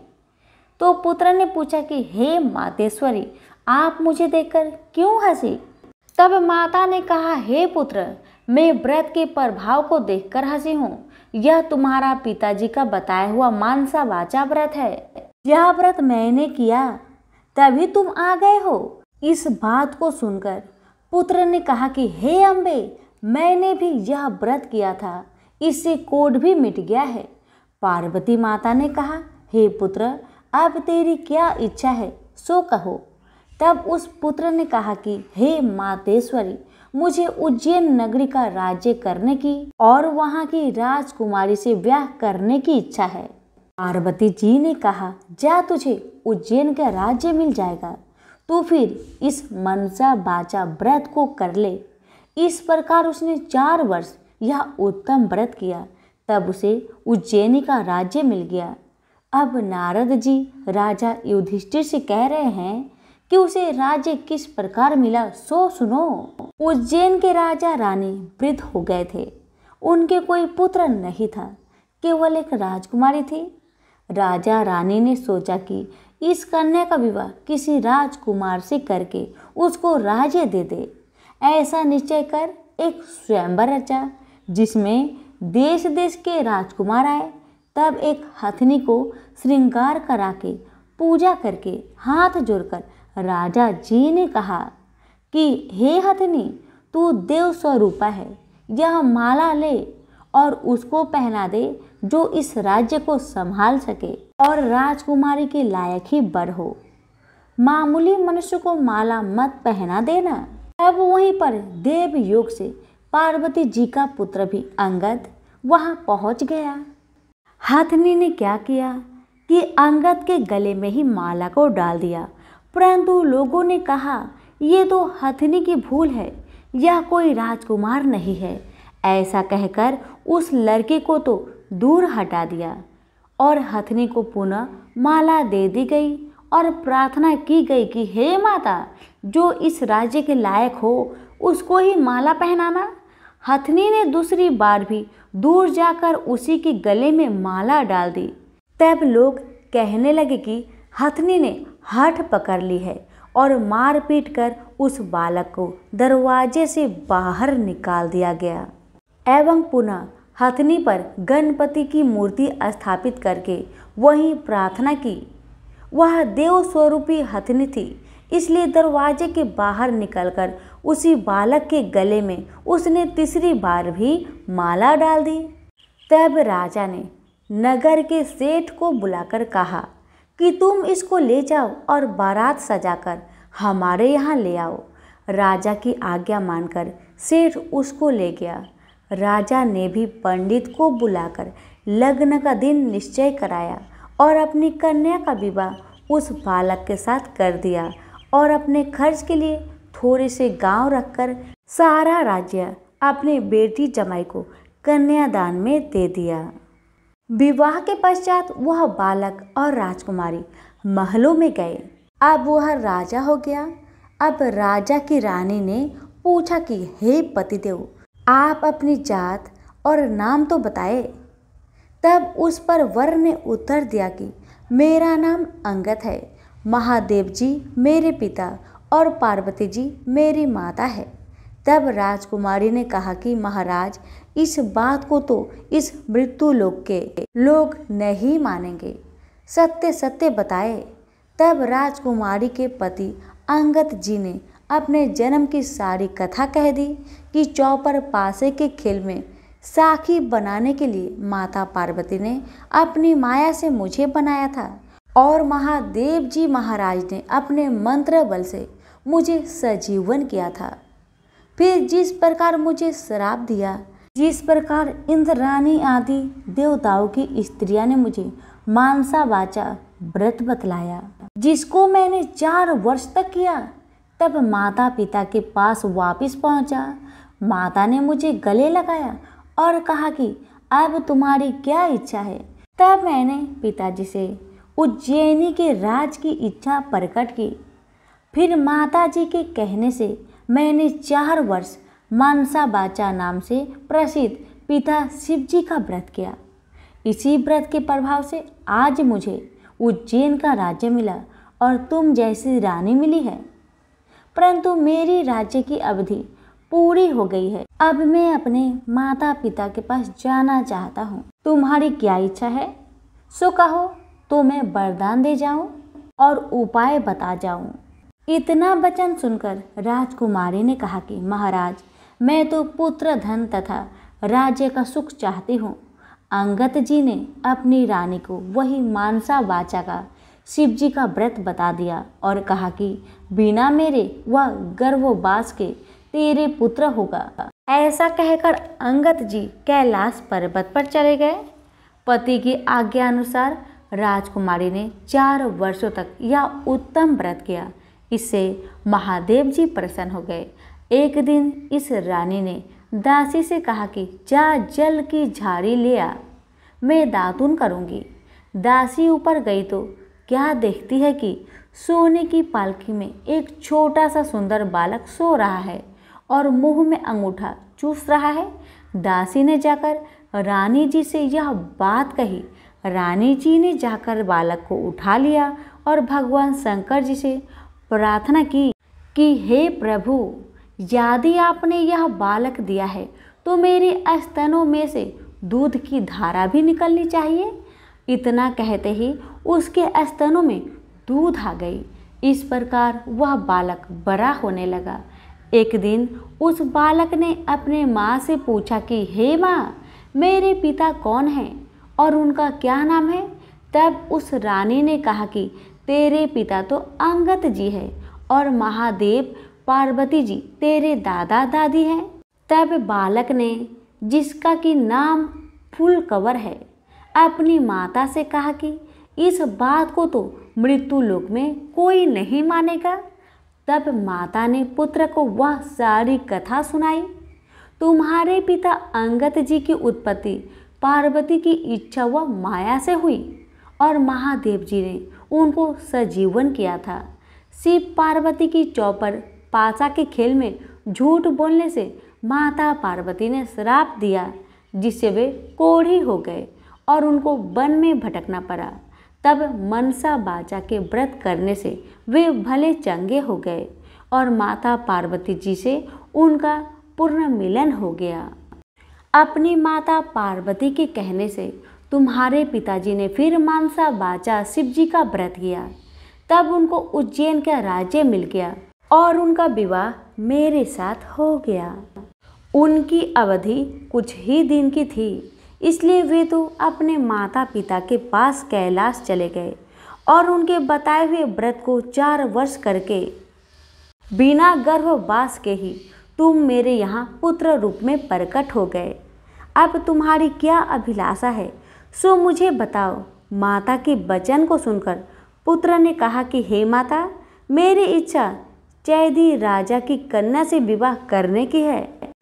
तो पुत्र ने पूछा कि हे मातेश्वरी, आप मुझे देखकर क्यों हंसी? तब माता ने कहा, हे पुत्र, मैं व्रत के प्रभाव को देखकर हंसी हूँ। यह तुम्हारा पिताजी का बताया हुआ मानसा वाचा व्रत है। यह व्रत मैंने किया तभी तुम आ गए हो। इस बात को सुनकर पुत्र ने कहा कि हे अम्बे, मैंने भी यह व्रत किया था, इससे कोढ़ भी मिट गया है। पार्वती माता ने कहा, हे पुत्र, अब तेरी क्या इच्छा है सो कहो। तब उस पुत्र ने कहा कि हे मातेश्वरी, मुझे उज्जैन नगरी का राज्य करने की और वहाँ की राजकुमारी से ब्याह करने की इच्छा है। पार्वती जी ने कहा, जा तुझे उज्जैन का राज्य मिल जाएगा, तो फिर इस मनसा वाचा व्रत को कर ले। इस प्रकार उसने 4 वर्ष यह उत्तम व्रत किया, तब उसे उज्जैनी का राज्य मिल गया। अब नारद जी राजा युधिष्ठिर से कह रहे हैं कि उसे राज्य किस प्रकार मिला, सो सुनो। उज्जैन के राजा रानी वृद्ध हो गए थे। उनके कोई पुत्र नहीं था, केवल एक राजकुमारी थी। राजा रानी ने सोचा कि इस कन्या का विवाह किसी राजकुमार से करके उसको राज्य दे दे। ऐसा निश्चय कर एक स्वयंवर रचा, जिसमें देश देश के राजकुमार आए। तब एक हथनी को श्रृंगार करा के पूजा करके हाथ जोड़कर राजा जी ने कहा कि हे हथनी, तू देव स्वरूपा है, यह माला ले और उसको पहना दे, जो इस राज्य को संभाल सके और राजकुमारी के लायक ही वर हो। मामूली मनुष्य को माला मत पहना देना। तब वहीं पर देव योग से पार्वती जी का पुत्र भी अंगद वहां पहुंच गया। हथनी ने क्या किया कि अंगद के गले में ही माला को डाल दिया, परंतु लोगों ने कहा ये तो हथनी की भूल है, यह कोई राजकुमार नहीं है। ऐसा कहकर उस लड़के को तो दूर हटा दिया और हथनी को पुनः माला दे दी गई और प्रार्थना की गई कि हे माता, जो इस राज्य के लायक हो उसको ही माला पहनाना। हथनी ने दूसरी बार भी दूर जाकर उसी के गले में माला डाल दी। तब लोग कहने लगे कि हथनी ने हठ पकड़ ली है और मार पीट कर उस बालक को दरवाजे से बाहर निकाल दिया गया एवं पुनः हथनी पर गणपति की मूर्ति स्थापित करके वहीं प्रार्थना की। वह देव स्वरूपी हथनी थी, इसलिए दरवाजे के बाहर निकलकर उसी बालक के गले में उसने तीसरी बार भी माला डाल दी। तब राजा ने नगर के सेठ को बुलाकर कहा कि तुम इसको ले जाओ और बारात सजाकर हमारे यहाँ ले आओ। राजा की आज्ञा मानकर सेठ उसको ले गया। राजा ने भी पंडित को बुलाकर लग्न का दिन निश्चय कराया और अपनी कन्या का विवाह उस बालक के साथ कर दिया और अपने खर्च के लिए थोड़े से गांव रखकर सारा राज्य अपनी बेटी जमाई को कन्यादान में दे दिया। विवाह के पश्चात वह बालक और राजकुमारी महलों में गए। अब वह राजा हो गया। अब राजा की रानी ने पूछा कि हे पतिदेव, आप अपनी जात और नाम तो बताए। तब उस पर वर ने उत्तर दिया कि मेरा नाम अंगद है, महादेव जी मेरे पिता और पार्वती जी मेरी माता है। तब राजकुमारी ने कहा कि महाराज, इस बात को तो इस मृत्यु लोक के लोग नहीं मानेंगे, सत्य सत्य बताए। तब राजकुमारी के पति अंगद जी ने अपने जन्म की सारी कथा कह दी कि चौपर पासे के खेल में साखी बनाने के लिए माता पार्वती ने अपनी माया से मुझे बनाया था और महादेव जी महाराज ने अपने मंत्र बल से मुझे सजीवन किया था। फिर जिस प्रकार मुझे श्राप दिया, जिस प्रकार इंद्राणी आदि देवताओं की स्त्रियां ने मुझे मानसा वाचा व्रत बतलाया, जिसको मैंने 4 वर्ष तक किया, तब माता पिता के पास वापस पहुंचा। माता ने मुझे गले लगाया और कहा कि अब तुम्हारी क्या इच्छा है। तब मैंने पिताजी से उज्जैनी के राज की इच्छा प्रकट की। फिर माता जी के कहने से मैंने 4 वर्ष मानसा वाचा नाम से प्रसिद्ध पिता शिव जी का व्रत किया। इसी व्रत के प्रभाव से आज मुझे उज्जैन का राज्य मिला और तुम जैसी रानी मिली है। परंतु मेरी राज्य की अवधि पूरी हो गई है। अब मैं अपने माता पिता के पास जाना चाहता हूँ। तुम्हारी क्या इच्छा है, सो कहो तो मैं वरदान दे जाऊं और उपाय बता जाऊं। इतना वचन सुनकर राजकुमारी ने कहा कि महाराज, मैं तो पुत्र धन तथा राज्य का सुख चाहती हूँ। अंगद जी ने अपनी रानी को वही मानसा वाचा का शिव जी का व्रत बता दिया और कहा कि बिना मेरे वह गर्भवास के तेरे पुत्र होगा। ऐसा कहकर अंगद जी कैलाश पर्वत पर चले गए। पति की आज्ञा अनुसार राजकुमारी ने 4 वर्षों तक यह उत्तम व्रत किया। इससे महादेव जी प्रसन्न हो गए। एक दिन इस रानी ने दासी से कहा कि जा जल की झाड़ी ले आ, मैं दातुन करूँगी। दासी ऊपर गई तो क्या देखती है कि सोने की पालकी में एक छोटा सा सुंदर बालक सो रहा है और मुंह में अंगूठा चूस रहा है। दासी ने जाकर रानी जी से यह बात कही। रानी जी ने जाकर बालक को उठा लिया और भगवान शंकर जी से प्रार्थना की कि हे प्रभु, यदि आपने यह बालक दिया है तो मेरे स्तनों में से दूध की धारा भी निकलनी चाहिए। इतना कहते ही उसके स्तनों में दूध आ गई। इस प्रकार वह बालक बड़ा होने लगा। एक दिन उस बालक ने अपने माँ से पूछा कि हे माँ, मेरे पिता कौन हैं और उनका क्या नाम है? तब उस रानी ने कहा कि तेरे पिता तो अंगत जी है और महादेव पार्वती जी तेरे दादा दादी हैं। तब बालक ने, जिसका कि नाम फूलकवर है, अपनी माता से कहा कि इस बात को तो मृत्यु लोक में कोई नहीं मानेगा। तब माता ने पुत्र को वह सारी कथा सुनाई। तुम्हारे पिता अंगत जी की उत्पत्ति पार्वती की इच्छा व माया से हुई और महादेव जी ने उनको सजीवन किया था। शिव पार्वती की चौपर पासा के खेल में झूठ बोलने से माता पार्वती ने श्राप दिया, जिससे वे कोढ़ी हो गए और उनको वन में भटकना पड़ा। तब मनसा बाचा के व्रत करने से वे भले चंगे हो गए और माता पार्वती जी से उनका पूर्ण मिलन हो गया। अपनी माता पार्वती के कहने से तुम्हारे पिताजी ने फिर मनसा बाचा शिव जी का व्रत किया। तब उनको उज्जैन का राज्य मिल गया और उनका विवाह मेरे साथ हो गया। उनकी अवधि कुछ ही दिन की थी, इसलिए वे तो अपने माता पिता के पास कैलाश चले गए और उनके बताए हुए व्रत को 4 वर्ष करके बिना गर्भवास के ही तुम मेरे यहाँ पुत्र रूप में प्रकट हो गए। अब तुम्हारी क्या अभिलाषा है सो मुझे बताओ। माता के वचन को सुनकर पुत्र ने कहा कि हे माता, मेरी इच्छा चैदी राजा की कन्या से विवाह करने की है,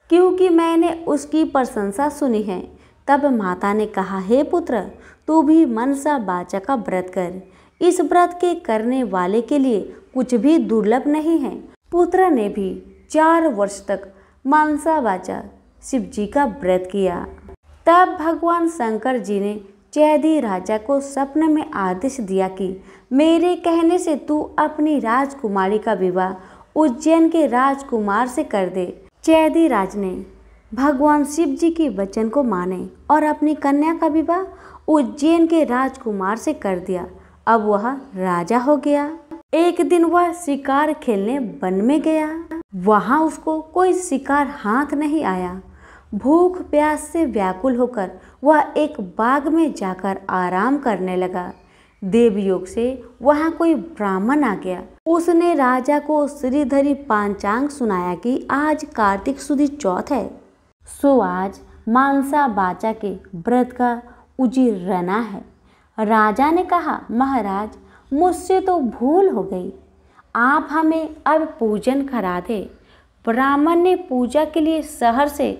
क्योंकि मैंने उसकी प्रशंसा सुनी है। तब माता ने कहा, हे पुत्र, तू भी मनसा बाचा का व्रत कर। इस व्रत के करने वाले के लिए कुछ भी दुर्लभ नहीं है। पुत्र ने भी 4 वर्ष तक मनसा बाचा शिव जी का व्रत किया। तब भगवान शंकर जी ने चैदी राजा को स्वप्न में आदेश दिया कि मेरे कहने से तू अपनी राजकुमारी का विवाह उज्जैन के राजकुमार से कर दे। चैदी राज ने भगवान शिव जी के वचन को माने और अपनी कन्या का विवाह उज्जैन के राजकुमार से कर दिया। अब वह राजा हो गया। एक दिन वह शिकार खेलने वन में गया। वहां उसको कोई शिकार हाथ नहीं आया। भूख प्यास से व्याकुल होकर वह एक बाग में जाकर आराम करने लगा। देवयोग से वहां कोई ब्राह्मण आ गया। उसने राजा को श्रीधरी पांचांग सुनाया कि आज कार्तिक सुदी चौथ है, सो आज मनसा बाचा के व्रत का उजीरना है। राजा ने कहा, महाराज, मुझसे तो भूल हो गई, आप हमें अब पूजन करा दे। ब्राह्मण ने पूजा के लिए शहर से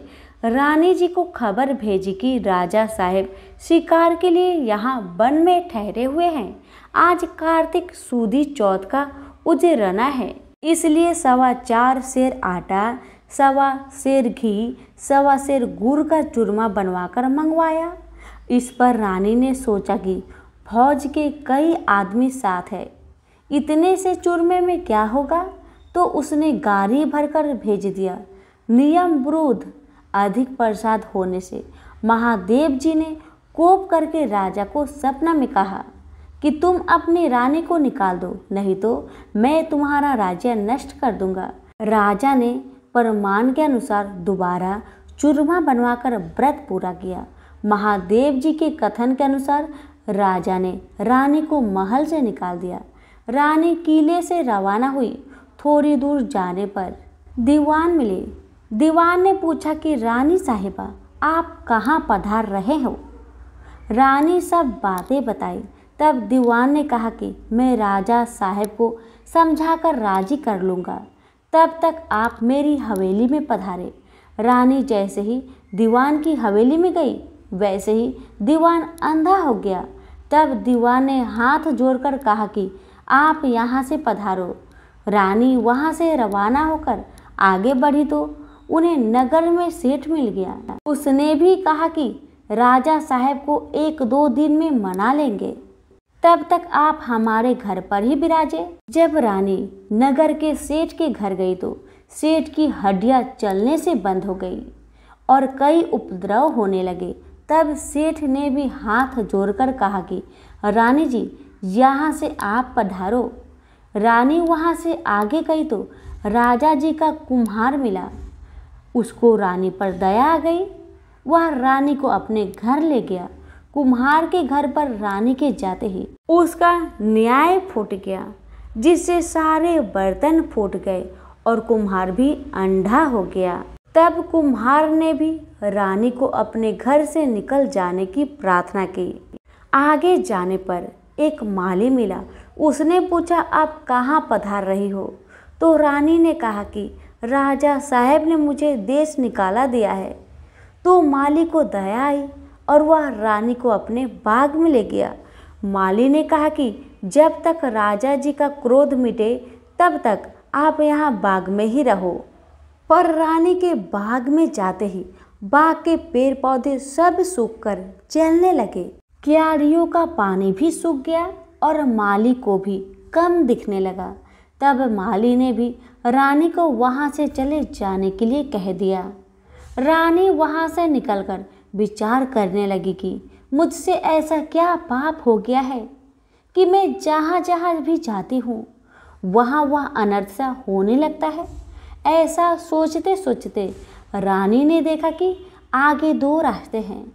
रानी जी को खबर भेजी कि राजा साहेब शिकार के लिए यहाँ वन में ठहरे हुए हैं। आज कार्तिक सुदी चौथ का उजरना है, इसलिए 4.25 सेर आटा, 1.25 सेर घी, 1.25 सेर गुड़ का चूरमा बनवाकर मंगवाया। इस पर रानी ने सोचा कि फौज के कई आदमी साथ है, इतने से चूरमे में क्या होगा, तो उसने गाड़ी भरकर भेज दिया। नियम विरुद्ध अधिक प्रसाद होने से महादेव जी ने कोप करके राजा को सपना में कहा कि तुम अपनी रानी को निकाल दो, नहीं तो मैं तुम्हारा राज्य नष्ट कर दूंगा। राजा ने प्रमाण के अनुसार दोबारा चूरमा बनवाकर व्रत पूरा किया। महादेव जी के कथन के अनुसार राजा ने रानी को महल से निकाल दिया। रानी किले से रवाना हुई। थोड़ी दूर जाने पर दीवान मिले। दीवान ने पूछा कि रानी साहिबा, आप कहाँ पधार रहे हो? रानी सब बातें बताई। तब दीवान ने कहा कि मैं राजा साहब को समझाकर राजी कर लूँगा, तब तक आप मेरी हवेली में पधारे। रानी जैसे ही दीवान की हवेली में गई वैसे ही दीवान अंधा हो गया। तब दीवान ने हाथ जोड़कर कहा कि आप यहाँ से पधारो। रानी वहाँ से रवाना होकर आगे बढ़ी तो उन्हें नगर में सेठ मिल गया। उसने भी कहा कि राजा साहब को 1-2 दिन में मना लेंगे, तब तक आप हमारे घर पर ही विराजे। जब रानी नगर के सेठ के घर गई तो सेठ की हड्डियां चलने से बंद हो गई और कई उपद्रव होने लगे। तब सेठ ने भी हाथ जोड़कर कहा कि रानी जी यहाँ से आप पधारो। रानी वहाँ से आगे गई तो राजा जी का कुम्हार मिला। उसको रानी पर दया आ गई। वह रानी को अपने घर ले गया। कुम्हार के घर पर रानी के जाते ही उसका न्याय फूट गया, जिससे सारे बर्तन फूट गए और कुम्हार भी अंधा हो गया। तब कुम्हार ने भी रानी को अपने घर से निकल जाने की प्रार्थना की। आगे जाने पर एक माली मिला। उसने पूछा, आप कहाँ पधार रही हो? तो रानी ने कहा कि राजा साहब ने मुझे देश निकाला दिया है। तो माली को दया आई और वह रानी को अपने बाग में ले गया। माली ने कहा कि जब तक राजा जी का क्रोध मिटे तब तक आप यहाँ बाग में ही रहो। पर रानी के बाग में जाते ही बाग के पेड़ पौधे सब सूखकर जलने लगे। क्यारियों का पानी भी सूख गया और माली को भी कम दिखने लगा। तब माली ने भी रानी को वहाँ से चले जाने के लिए कह दिया। रानी वहाँ से निकलकर विचार करने लगी कि मुझसे ऐसा क्या पाप हो गया है कि मैं जहाँ जहाँ भी जाती हूँ वहाँ वह अनर्थ सा होने लगता है। ऐसा सोचते सोचते रानी ने देखा कि आगे 2 रास्ते हैं।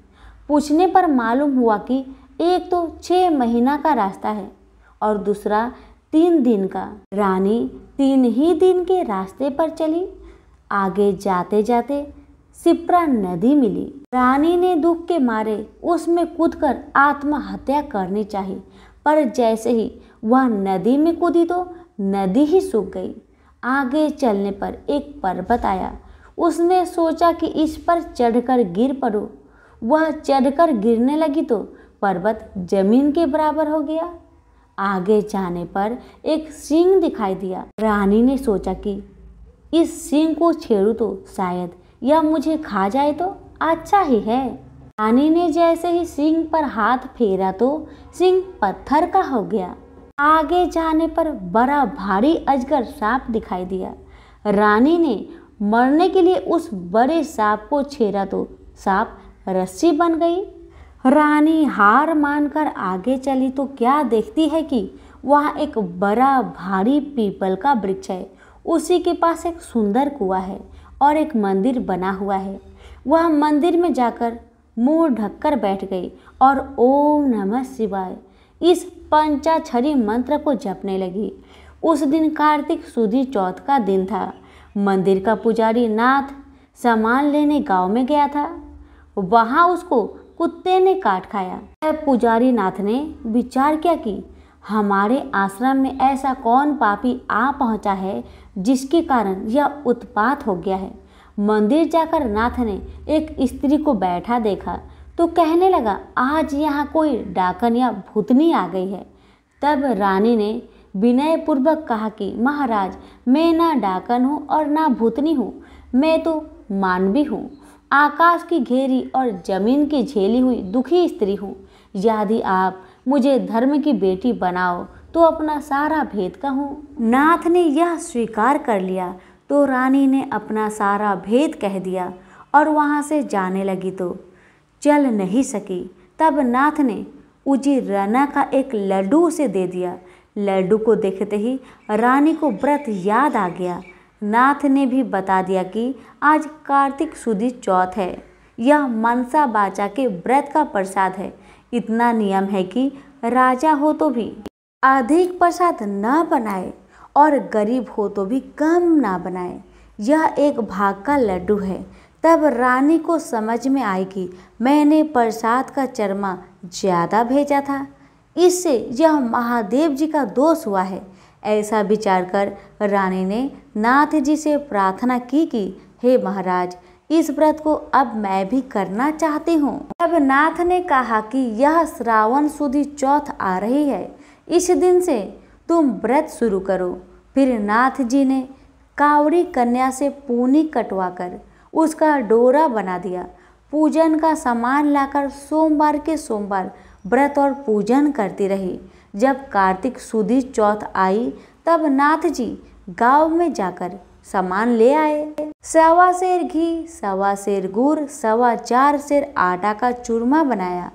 पूछने पर मालूम हुआ कि एक तो 6 महीना का रास्ता है और दूसरा 3 दिन का। रानी 3 ही दिन के रास्ते पर चली। आगे जाते जाते सिप्रा नदी मिली। रानी ने दुख के मारे उसमें कूदकर आत्महत्या करनी चाहिए, पर जैसे ही वह नदी में कूदी तो नदी ही सूख गई। आगे चलने पर एक पर्वत आया। उसने सोचा कि इस पर चढ़कर गिर पड़ो। वह चढ़कर गिरने लगी तो पर्वत जमीन के बराबर हो गया। आगे जाने पर एक सिंह दिखाई दिया। रानी ने सोचा कि इस सिंह को छेड़ूं तो शायद यह मुझे खा जाए तो अच्छा ही है। रानी ने जैसे ही सिंह पर हाथ फेरा तो सिंह पत्थर का हो गया। आगे जाने पर बड़ा भारी अजगर सांप दिखाई दिया। रानी ने मरने के लिए उस बड़े सांप को छेड़ा तो सांप रस्सी बन गई। रानी हार मानकर आगे चली तो क्या देखती है कि वहाँ एक बड़ा भारी पीपल का वृक्ष है। उसी के पास एक सुंदर कुआं है और एक मंदिर बना हुआ है। वह मंदिर में जाकर मुंह ढककर बैठ गई और ओम नमः शिवाय इस पंचाक्षरी मंत्र को जपने लगी। उस दिन कार्तिक सुदी चौथ का दिन था। मंदिर का पुजारी नाथ सामान लेने गांव में गया था। वहां उसको कुत्ते ने काट खाया। पुजारी नाथ ने विचार किया कि हमारे आश्रम में ऐसा कौन पापी आ पहुंचा है जिसके कारण यह उत्पात हो गया है। मंदिर जाकर नाथ ने एक स्त्री को बैठा देखा तो कहने लगा, आज यहाँ कोई डाकन या भूतनी आ गई है। तब रानी ने विनय पूर्वक कहा कि महाराज, मैं ना डाकन हूँ और ना भूतनी हूँ, मैं तो मानवी हूँ। आकाश की घेरी और जमीन की झेली हुई दुखी स्त्री हूँ। यदि आप मुझे धर्म की बेटी बनाओ तो अपना सारा भेद कहूँ। नाथ ने यह स्वीकार कर लिया तो रानी ने अपना सारा भेद कह दिया और वहाँ से जाने लगी तो चल नहीं सकी। तब नाथ ने उजी रना का एक लड्डू उसे दे दिया। लड्डू को देखते ही रानी को व्रत याद आ गया। नाथ ने भी बता दिया कि आज कार्तिक सुदी चौथ है, यह मनसा बाचा के व्रत का प्रसाद है। इतना नियम है कि राजा हो तो भी अधिक प्रसाद न बनाए और गरीब हो तो भी कम ना बनाए। यह एक भाग का लड्डू है। तब रानी को समझ में आई कि मैंने प्रसाद का चरमा ज़्यादा भेजा था, इससे यह महादेव जी का दोष हुआ है। ऐसा विचार कर रानी ने नाथ जी से प्रार्थना की कि हे महाराज, इस व्रत को अब मैं भी करना चाहती हूँ। तब नाथ ने कहा कि यह श्रावण सुदी चौथ आ रही है, इस दिन से तुम व्रत शुरू करो। फिर नाथ जी ने कावड़ी कन्या से पूनी कटवाकर उसका डोरा बना दिया। पूजन का सामान लाकर सोमवार के सोमवार व्रत और पूजन करती रही। जब कार्तिक सुदी चौथ आई तब नाथ जी गांव में जाकर सामान ले आए। 1.25 सेर घी, 1.25 सेर गुड़, 4.25 सेर आटा का चूरमा बनाया।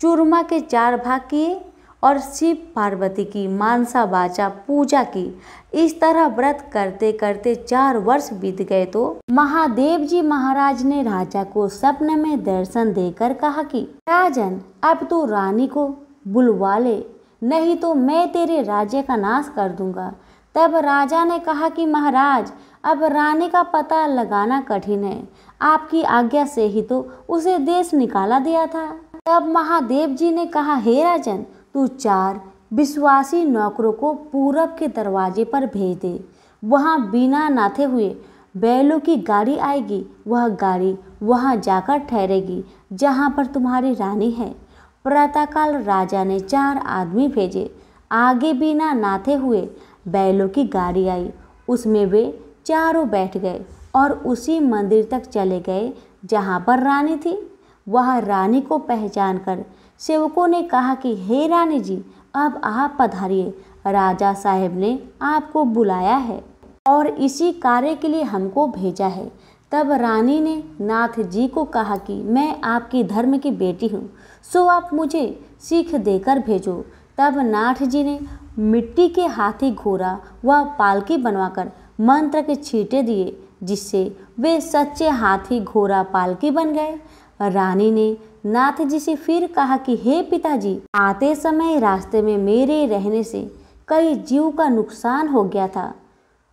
चूरमा के 4 भाग किए और शिव पार्वती की मानसा वाचा पूजा की। इस तरह व्रत करते करते 4 वर्ष बीत गए तो महादेव जी महाराज ने राजा को सपने में दर्शन देकर कहा कि राजन, अब तू रानी को बुलवा ले, नहीं तो मैं तेरे राज्य का नाश कर दूंगा। तब राजा ने कहा कि महाराज, अब रानी का पता लगाना कठिन है, आपकी आज्ञा से ही तो उसे देश निकाला दिया था। तब महादेव जी ने कहा, हे राजन, तू 4 विश्वासी नौकरों को पूरब के दरवाजे पर भेज दे। वहाँ बिना नाथे हुए बैलों की गाड़ी आएगी, वह गाड़ी वहाँ जाकर ठहरेगी जहाँ पर तुम्हारी रानी है। प्रातःकाल राजा ने 4 आदमी भेजे। आगे बिना नाथे हुए बैलों की गाड़ी आई, उसमें वे चारों बैठ गए और उसी मंदिर तक चले गए जहाँ पर रानी थी। वह रानी को पहचान कर सेवकों ने कहा कि हे रानी जी, अब आप पधारिए, राजा साहब ने आपको बुलाया है और इसी कार्य के लिए हमको भेजा है। तब रानी ने नाथ जी को कहा कि मैं आपकी धर्म की बेटी हूँ, सो आप मुझे सीख देकर भेजो। तब नाथ जी ने मिट्टी के हाथी घोड़ा व पालकी बनवाकर मंत्र के छींटे दिए, जिससे वे सच्चे हाथी घोड़ा पालकी बन गए। रानी ने नाथ जी से फिर कहा कि हे पिताजी, आते समय रास्ते में मेरे रहने से कई जीव का नुकसान हो गया था,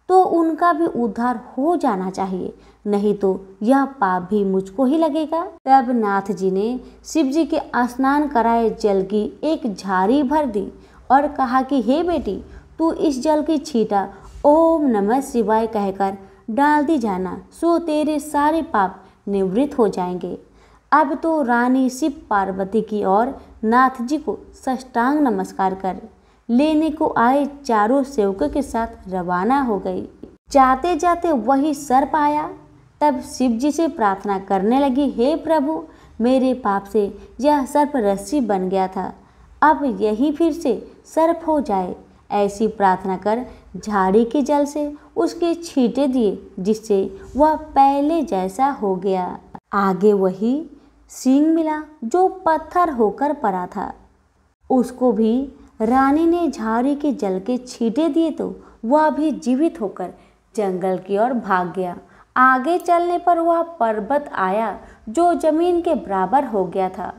तो उनका भी उद्धार हो जाना चाहिए, नहीं तो यह पाप भी मुझको ही लगेगा। तब नाथ जी ने शिव जी के स्नान कराए जल की एक झाड़ी भर दी और कहा कि हे बेटी, तू इस जल की छींटा ओम नमः शिवाय कहकर डाल दी जाना, सो तेरे सारे पाप निवृत्त हो जाएंगे। अब तो रानी शिव पार्वती की और नाथ जी को साष्टांग नमस्कार कर लेने को आए चारों सेवकों के साथ रवाना हो गई। जाते जाते वही सर्प आया। तब शिव जी से प्रार्थना करने लगी, हे प्रभु, मेरे पाप से यह सर्प रस्सी बन गया था, अब यही फिर से सर्प हो जाए। ऐसी प्रार्थना कर झाड़ी के जल से उसके छींटे दिए, जिससे वह पहले जैसा हो गया। आगे वही सिंह मिला जो पत्थर होकर पड़ा था। उसको भी रानी ने झाड़ी के जल के छींटे दिए तो वह भी जीवित होकर जंगल की ओर भाग गया। आगे चलने पर वह पर्वत आया जो जमीन के बराबर हो गया था।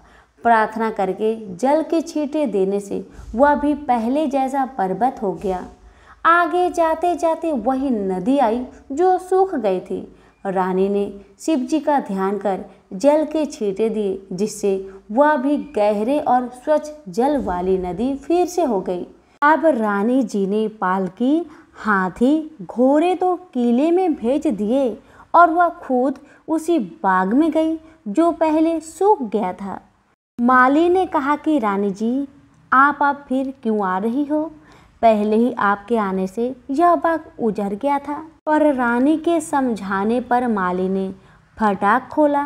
प्रार्थना करके जल के छींटे देने से वह भी पहले जैसा पर्वत हो गया। आगे जाते जाते वही नदी आई जो सूख गई थी। रानी ने शिव जी का ध्यान कर जल के छींटे दिए, जिससे वह भी गहरे और स्वच्छ जल वाली नदी फिर से हो गई। अब रानी जी ने पालकी, हाथी, घोड़े तो किले में भेज दिए और वह खुद उसी बाग में गई जो पहले सूख गया था। माली ने कहा कि रानी जी, आप अब फिर क्यों आ रही हो? पहले ही आपके आने से यह बाग उजड़ गया था। पर रानी के समझाने पर माली ने फटाक खोला।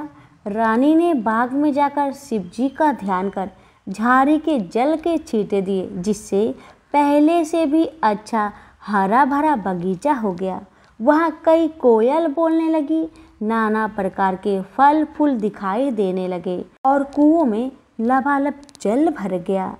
रानी ने बाग में जाकर शिव जी का ध्यान कर झाड़ी के जल के छींटे दिए, जिससे पहले से भी अच्छा हरा भरा बगीचा हो गया। वहाँ कई कोयल बोलने लगी, नाना प्रकार के फल फूल दिखाई देने लगे और कुओं में लबालब जल भर गया।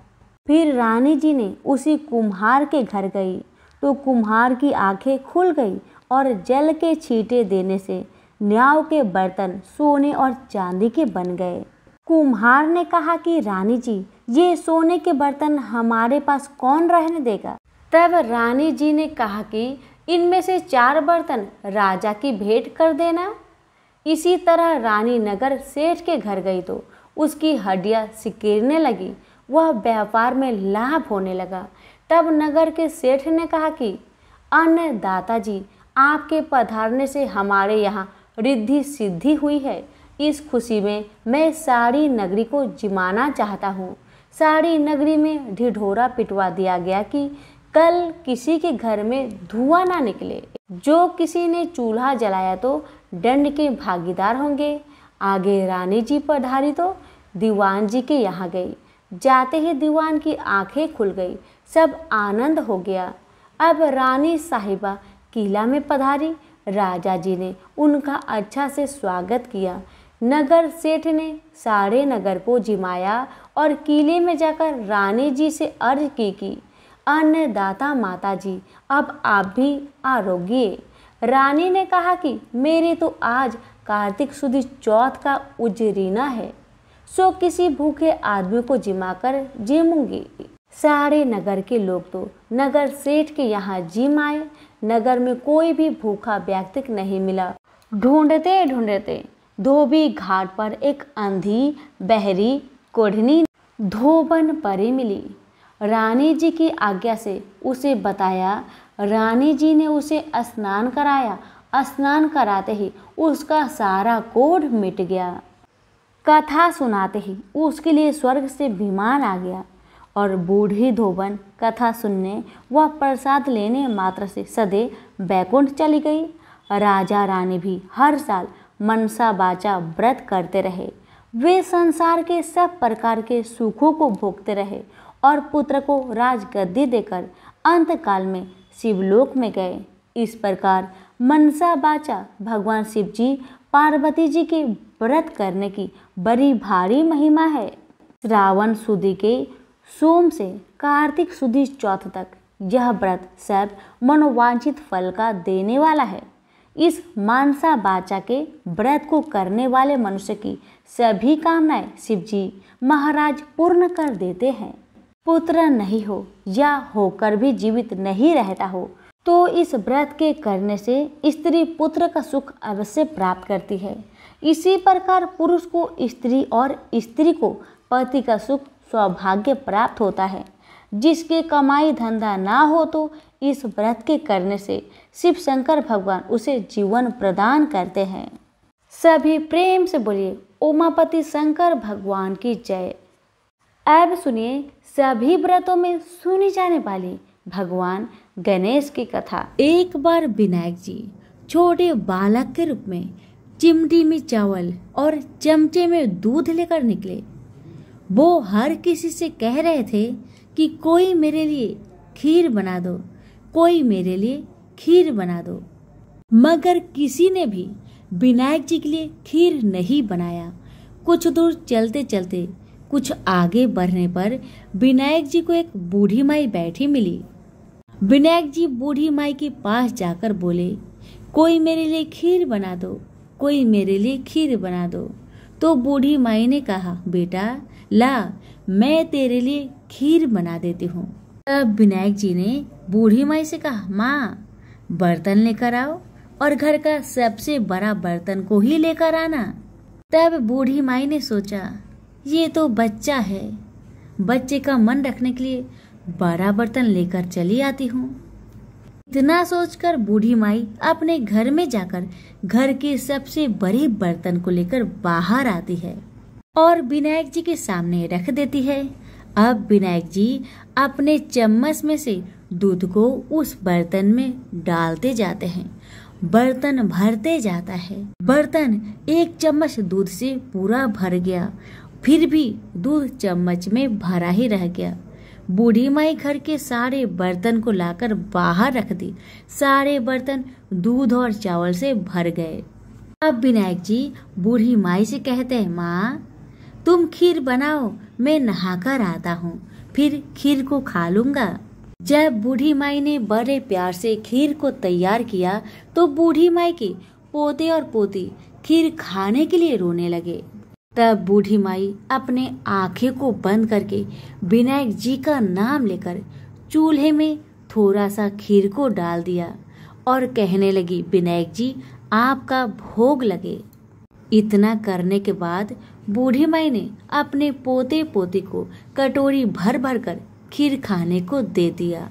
फिर रानी जी ने उसी कुम्हार के घर गई तो कुम्हार की आंखें खुल गई और जल के छींटे देने से न्याव के बर्तन सोने और चांदी के बन गए। कुम्हार ने कहा कि रानी जी, ये सोने के बर्तन हमारे पास कौन रहने देगा? तब रानी जी ने कहा कि इनमें से 4 बर्तन राजा की भेंट कर देना। इसी तरह रानी नगर सेठ के घर गई तो उसकी हड्डियां सिकेरने लगी। वह व्यापार में लाभ होने लगा। तब नगर के सेठ ने कहा कि अन्नदाता जी, आपके पधारने से हमारे यहाँ रिद्धि सिद्धि हुई है। इस खुशी में मैं सारी नगरी को जिमाना चाहता हूँ। सारी नगरी में ढिढोरा पिटवा दिया गया कि कल किसी के घर में धुआं ना निकले। जो किसी ने चूल्हा जलाया तो दंड के भागीदार होंगे। आगे रानी जी पधारी तो दीवान जी के यहाँ गई। जाते ही दीवान की आंखें खुल गई, सब आनंद हो गया। अब रानी साहिबा किला में पधारी। राजा जी ने उनका अच्छा से स्वागत किया। नगर सेठ ने सारे नगर को जिमाया और किले में जाकर रानी जी से अर्ज की कि अन्नदाता माता जी, अब आप भी आरोग्य। रानी ने कहा कि मेरे तो आज कार्तिक सुदी चौथ का उजरीना है, सो किसी भूखे आदमी को जिमाकर जिमूंगी। सारे नगर के लोग तो नगर सेठ के यहाँ जिम आए। नगर में कोई भी भूखा व्यक्ति नहीं मिला। ढूंढते ढूंढते धोबी घाट पर एक अंधी बहरी कोढ़नी धोबन परी मिली। रानी जी की आज्ञा से उसे बताया। रानी जी ने उसे स्नान कराया। स्नान कराते ही उसका सारा कोढ़ मिट गया। कथा सुनाते ही उसके लिए स्वर्ग से विमान आ गया और बूढ़ी धोबन कथा सुनने व प्रसाद लेने मात्र से सदे बैकुंठ चली गई। राजा रानी भी हर साल मनसा बाचा व्रत करते रहे। वे संसार के सब प्रकार के सुखों को भोगते रहे और पुत्र को राजगद्दी देकर अंतकाल में शिवलोक में गए। इस प्रकार मनसा बाचा भगवान शिव जी पार्वती जी के व्रत करने की बड़ी भारी महिमा है। श्रावण सुदी के सोम से कार्तिक सुदी चौथ तक यह व्रत सब मनोवांछित फल का देने वाला है। इस मानसा बाचा के व्रत को करने वाले मनुष्य की सभी कामनाएं शिव जी महाराज पूर्ण कर देते हैं। पुत्र नहीं हो या होकर भी जीवित नहीं रहता हो तो इस व्रत के करने से स्त्री पुत्र का सुख अवश्य प्राप्त करती है। इसी प्रकार पुरुष को स्त्री और स्त्री को पति का सुख सौभाग्य प्राप्त होता है। जिसके कमाई धंधा ना हो तो इस व्रत के करने से शिव शंकर भगवान उसे जीवन प्रदान करते हैं। सभी प्रेम से बोलिए उमापति शंकर भगवान की जय। अब सुनिए सभी व्रतों में सुनी जाने वाली भगवान गणेश की कथा। एक बार विनायक जी छोटे बालक के रूप में चिमटी में चावल और चमचे में दूध लेकर निकले। वो हर किसी से कह रहे थे कि कोई मेरे लिए खीर बना दो, कोई मेरे लिए खीर बना दो, मगर किसी ने भी विनायक जी के लिए खीर नहीं बनाया। कुछ दूर चलते चलते कुछ आगे बढ़ने पर विनायक जी को एक बूढ़ी माई बैठी मिली। विनायक जी बूढ़ी माई के पास जाकर बोले, कोई मेरे लिए खीर बना दो, कोई मेरे लिए खीर बना दो। तो बूढ़ी माई ने कहा, बेटा ला, मैं तेरे लिए खीर बना देती हूँ। तब विनायक जी ने बूढ़ी माई से कहा, माँ बर्तन लेकर आओ और घर का सबसे बड़ा बर्तन को ही लेकर आना। तब बूढ़ी माई ने सोचा, ये तो बच्चा है, बच्चे का मन रखने के लिए बड़ा बर्तन लेकर चली आती हूँ। इतना सोचकर बूढ़ी माई अपने घर में जाकर घर के सबसे बड़े बर्तन को लेकर बाहर आती है और विनायक जी के सामने रख देती है। अब विनायक जी अपने चम्मच में से दूध को उस बर्तन में डालते जाते हैं। बर्तन भरते जाता है। बर्तन एक चम्मच दूध से पूरा भर गया, फिर भी दूध चम्मच में भरा ही रह गया। बूढ़ी माई घर के सारे बर्तन को लाकर बाहर रख दी। सारे बर्तन दूध और चावल से भर गए। अब विनायक जी बूढ़ी माई से कहते हैं, माँ तुम खीर बनाओ, मैं नहाकर आता हूँ, फिर खीर को खा लूंगा। जब बूढ़ी माई ने बड़े प्यार से खीर को तैयार किया तो बूढ़ी माई के पोते और पोती खीर खाने के लिए रोने लगे। तब बूढ़ी माई अपने आंखें को बंद करके विनायक जी का नाम लेकर चूल्हे में थोड़ा सा खीर को डाल दिया और कहने लगी, विनायक जी आपका भोग लगे। इतना करने के बाद बूढ़ी माई ने अपने पोते पोती को कटोरी भर भर कर खीर खाने को दे दिया।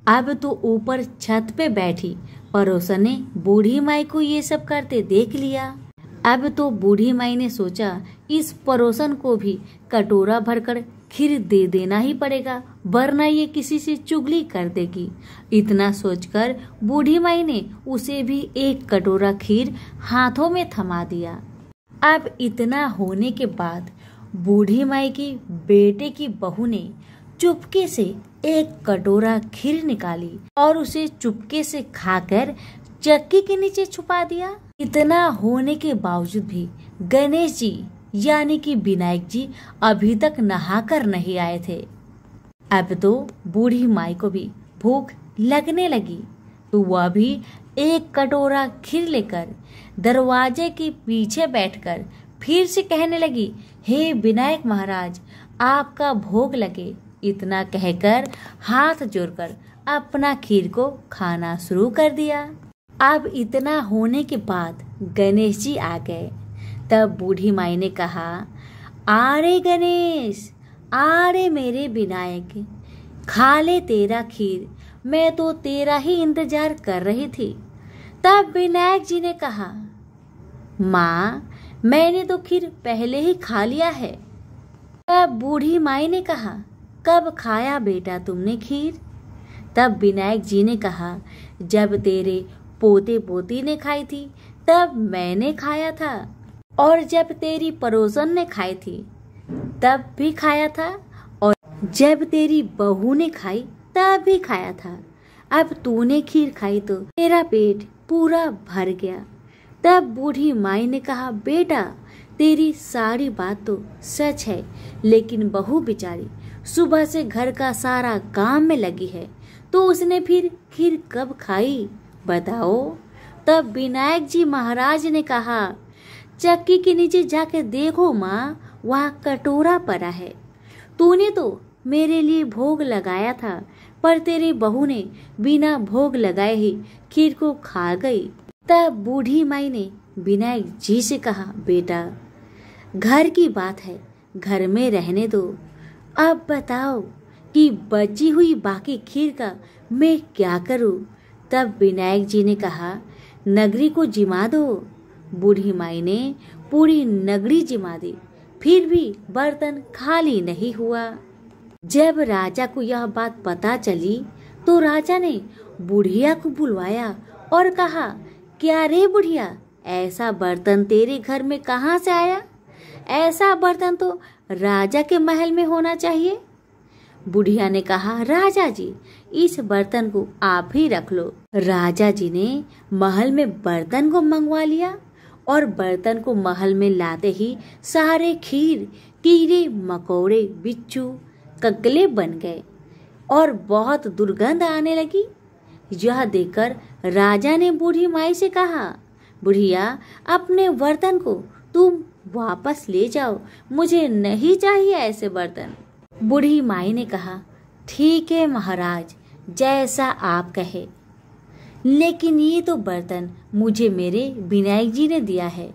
अब तो ऊपर छत पे बैठी पड़ोसन ने बूढ़ी माई को ये सब करते देख लिया। अब तो बूढ़ी माई ने सोचा इस पड़ोसन को भी कटोरा भरकर खीर दे देना ही पड़ेगा, वरना ये किसी से चुगली कर देगी। इतना सोचकर बूढ़ी माई ने उसे भी एक कटोरा खीर हाथों में थमा दिया। अब इतना होने के बाद बूढ़ी माई की बेटे की बहू ने चुपके से एक कटोरा खीर निकाली और उसे चुपके से खाकर चक्की के नीचे छुपा दिया। इतना होने के बावजूद भी गणेश जी यानी कि विनायक जी अभी तक नहाकर नहीं आए थे। अब तो बूढ़ी माई को भी भूख लगने लगी, तो वह भी एक कटोरा खीर लेकर दरवाजे के पीछे बैठकर फिर से कहने लगी, हे विनायक महाराज आपका भोग लगे। इतना कहकर हाथ जोड़कर अपना खीर को खाना शुरू कर दिया। अब इतना होने के बाद गणेश जी आ गए। तब बूढ़ी माई ने कहा, आरे गणेश, आरे मेरे विनायक, खा ले तेरा खीर, मैं तो तेरा ही इंतजार कर रही थी। तब विनायक जी ने कहा, माँ मैंने तो खीर पहले ही खा लिया है। तब बूढ़ी माई ने कहा, कब खाया बेटा तुमने खीर? तब विनायक जी ने कहा, जब तेरे पोते पोती ने खाई थी तब मैंने खाया था, और जब तेरी पड़ोसन ने खाई थी तब भी खाया था, और जब तेरी बहू ने खाई तब भी खाया था। अब तूने खीर खाई तो तेरा पेट पूरा भर गया। तब बूढ़ी माई ने कहा, बेटा तेरी सारी बात तो सच है, लेकिन बहू बेचारी सुबह से घर का सारा काम में लगी है, तो उसने फिर खीर कब खाई बताओ? तब विनायक जी महाराज ने कहा, चक्की के नीचे जाकर देखो माँ, वहाँ कटोरा पड़ा है। तूने तो मेरे लिए भोग लगाया था, पर तेरी बहू ने बिना भोग लगाए ही खीर को खा गई। तब बूढ़ी माई ने विनायक जी से कहा, बेटा घर की बात है, घर में रहने दो। अब बताओ कि बची हुई बाकी खीर का मैं क्या करूं? तब विनायक जी ने कहा, नगरी को जिमा दो। बूढ़ी माई ने पूरी नगरी जिमा दी, फिर भी बर्तन खाली नहीं हुआ। जब राजा को यह बात पता चली तो राजा ने बुढ़िया को बुलवाया और कहा, क्या रे बुढ़िया, ऐसा बर्तन तेरे घर में कहाँ से आया? ऐसा बर्तन तो राजा के महल में होना चाहिए। बुढ़िया ने कहा, राजा जी इस बर्तन को आप ही रख लो। राजा जी ने महल में बर्तन को मंगवा लिया, और बर्तन को महल में लाते ही सारे खीर कीड़े मकोड़े बिच्छू ककले बन गए और बहुत दुर्गंध आने लगी। यह देखकर राजा ने बूढ़ी माई से कहा, बुढ़िया अपने बर्तन को तुम वापस ले जाओ, मुझे नहीं चाहिए ऐसे बर्तन। बूढ़ी माई ने कहा, ठीक है महाराज, जैसा आप कहे, लेकिन ये तो बर्तन मुझे मेरे विनायक जी ने दिया है।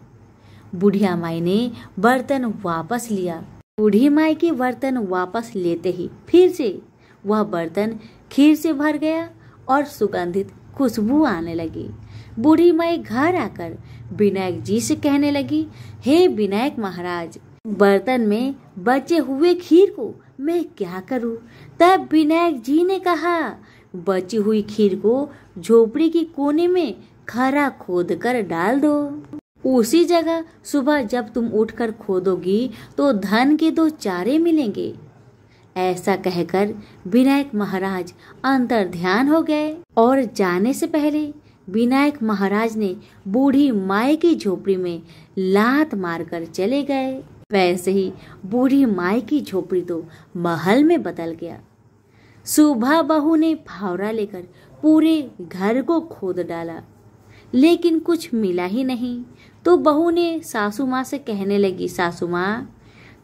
बुढ़िया माई ने बर्तन वापस लिया। बूढ़ी माई के बर्तन वापस लेते ही फिर से वह बर्तन खीर से भर गया और सुगंधित खुशबू आने लगी। बूढ़ी माई घर आकर विनायक जी से कहने लगी, हे विनायक महाराज, बर्तन में बचे हुए खीर को मैं क्या करूं? तब विनायक जी ने कहा, बची हुई खीर को झोपड़ी के कोने में खरा खोद कर डाल दो। उसी जगह सुबह जब तुम उठकर खोदोगी तो धन के 2 चारे मिलेंगे। ऐसा कहकर विनायक महाराज अंतर ध्यान हो गए, और जाने से पहले विनायक महाराज ने बूढ़ी माई की झोपड़ी में लात मारकर चले गए। वैसे ही बूढ़ी माई की झोपड़ी तो महल में बदल गया। सुबह बहू ने फावड़ा लेकर पूरे घर को खोद डाला, लेकिन कुछ मिला ही नहीं। तो बहू ने सासू माँ से कहने लगी, सासू माँ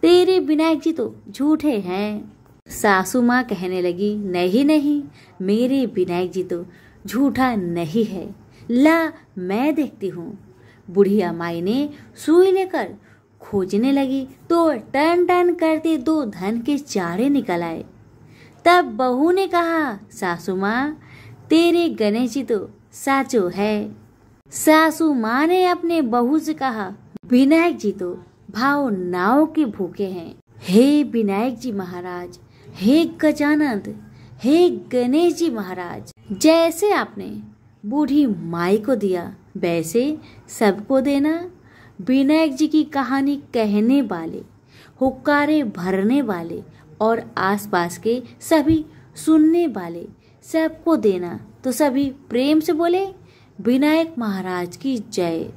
तेरे विनायक जी तो झूठे हैं। सासू माँ कहने लगी, नहीं नहीं, मेरे विनायक जी तो झूठा नहीं है, ला मैं देखती हूँ। बुढ़िया माई ने सुई लेकर खोजने लगी तो टन टन करते 2 धन के चारे निकल आए। तब बहू ने कहा, सासू माँ तेरे गणेश जी तो साचो है। सासू माँ ने अपने बहू से कहा, विनायक जी तो भाव नाव के भूखे हैं। हे विनायक जी महाराज, हे गजानंद, हे गणेश जी महाराज, जैसे आपने बूढ़ी माई को दिया वैसे सबको देना। विनायक जी की कहानी कहने वाले, हुक्कारे भरने वाले और आसपास के सभी सुनने वाले सबको देना। तो सभी प्रेम से बोले, विनायक महाराज की जय।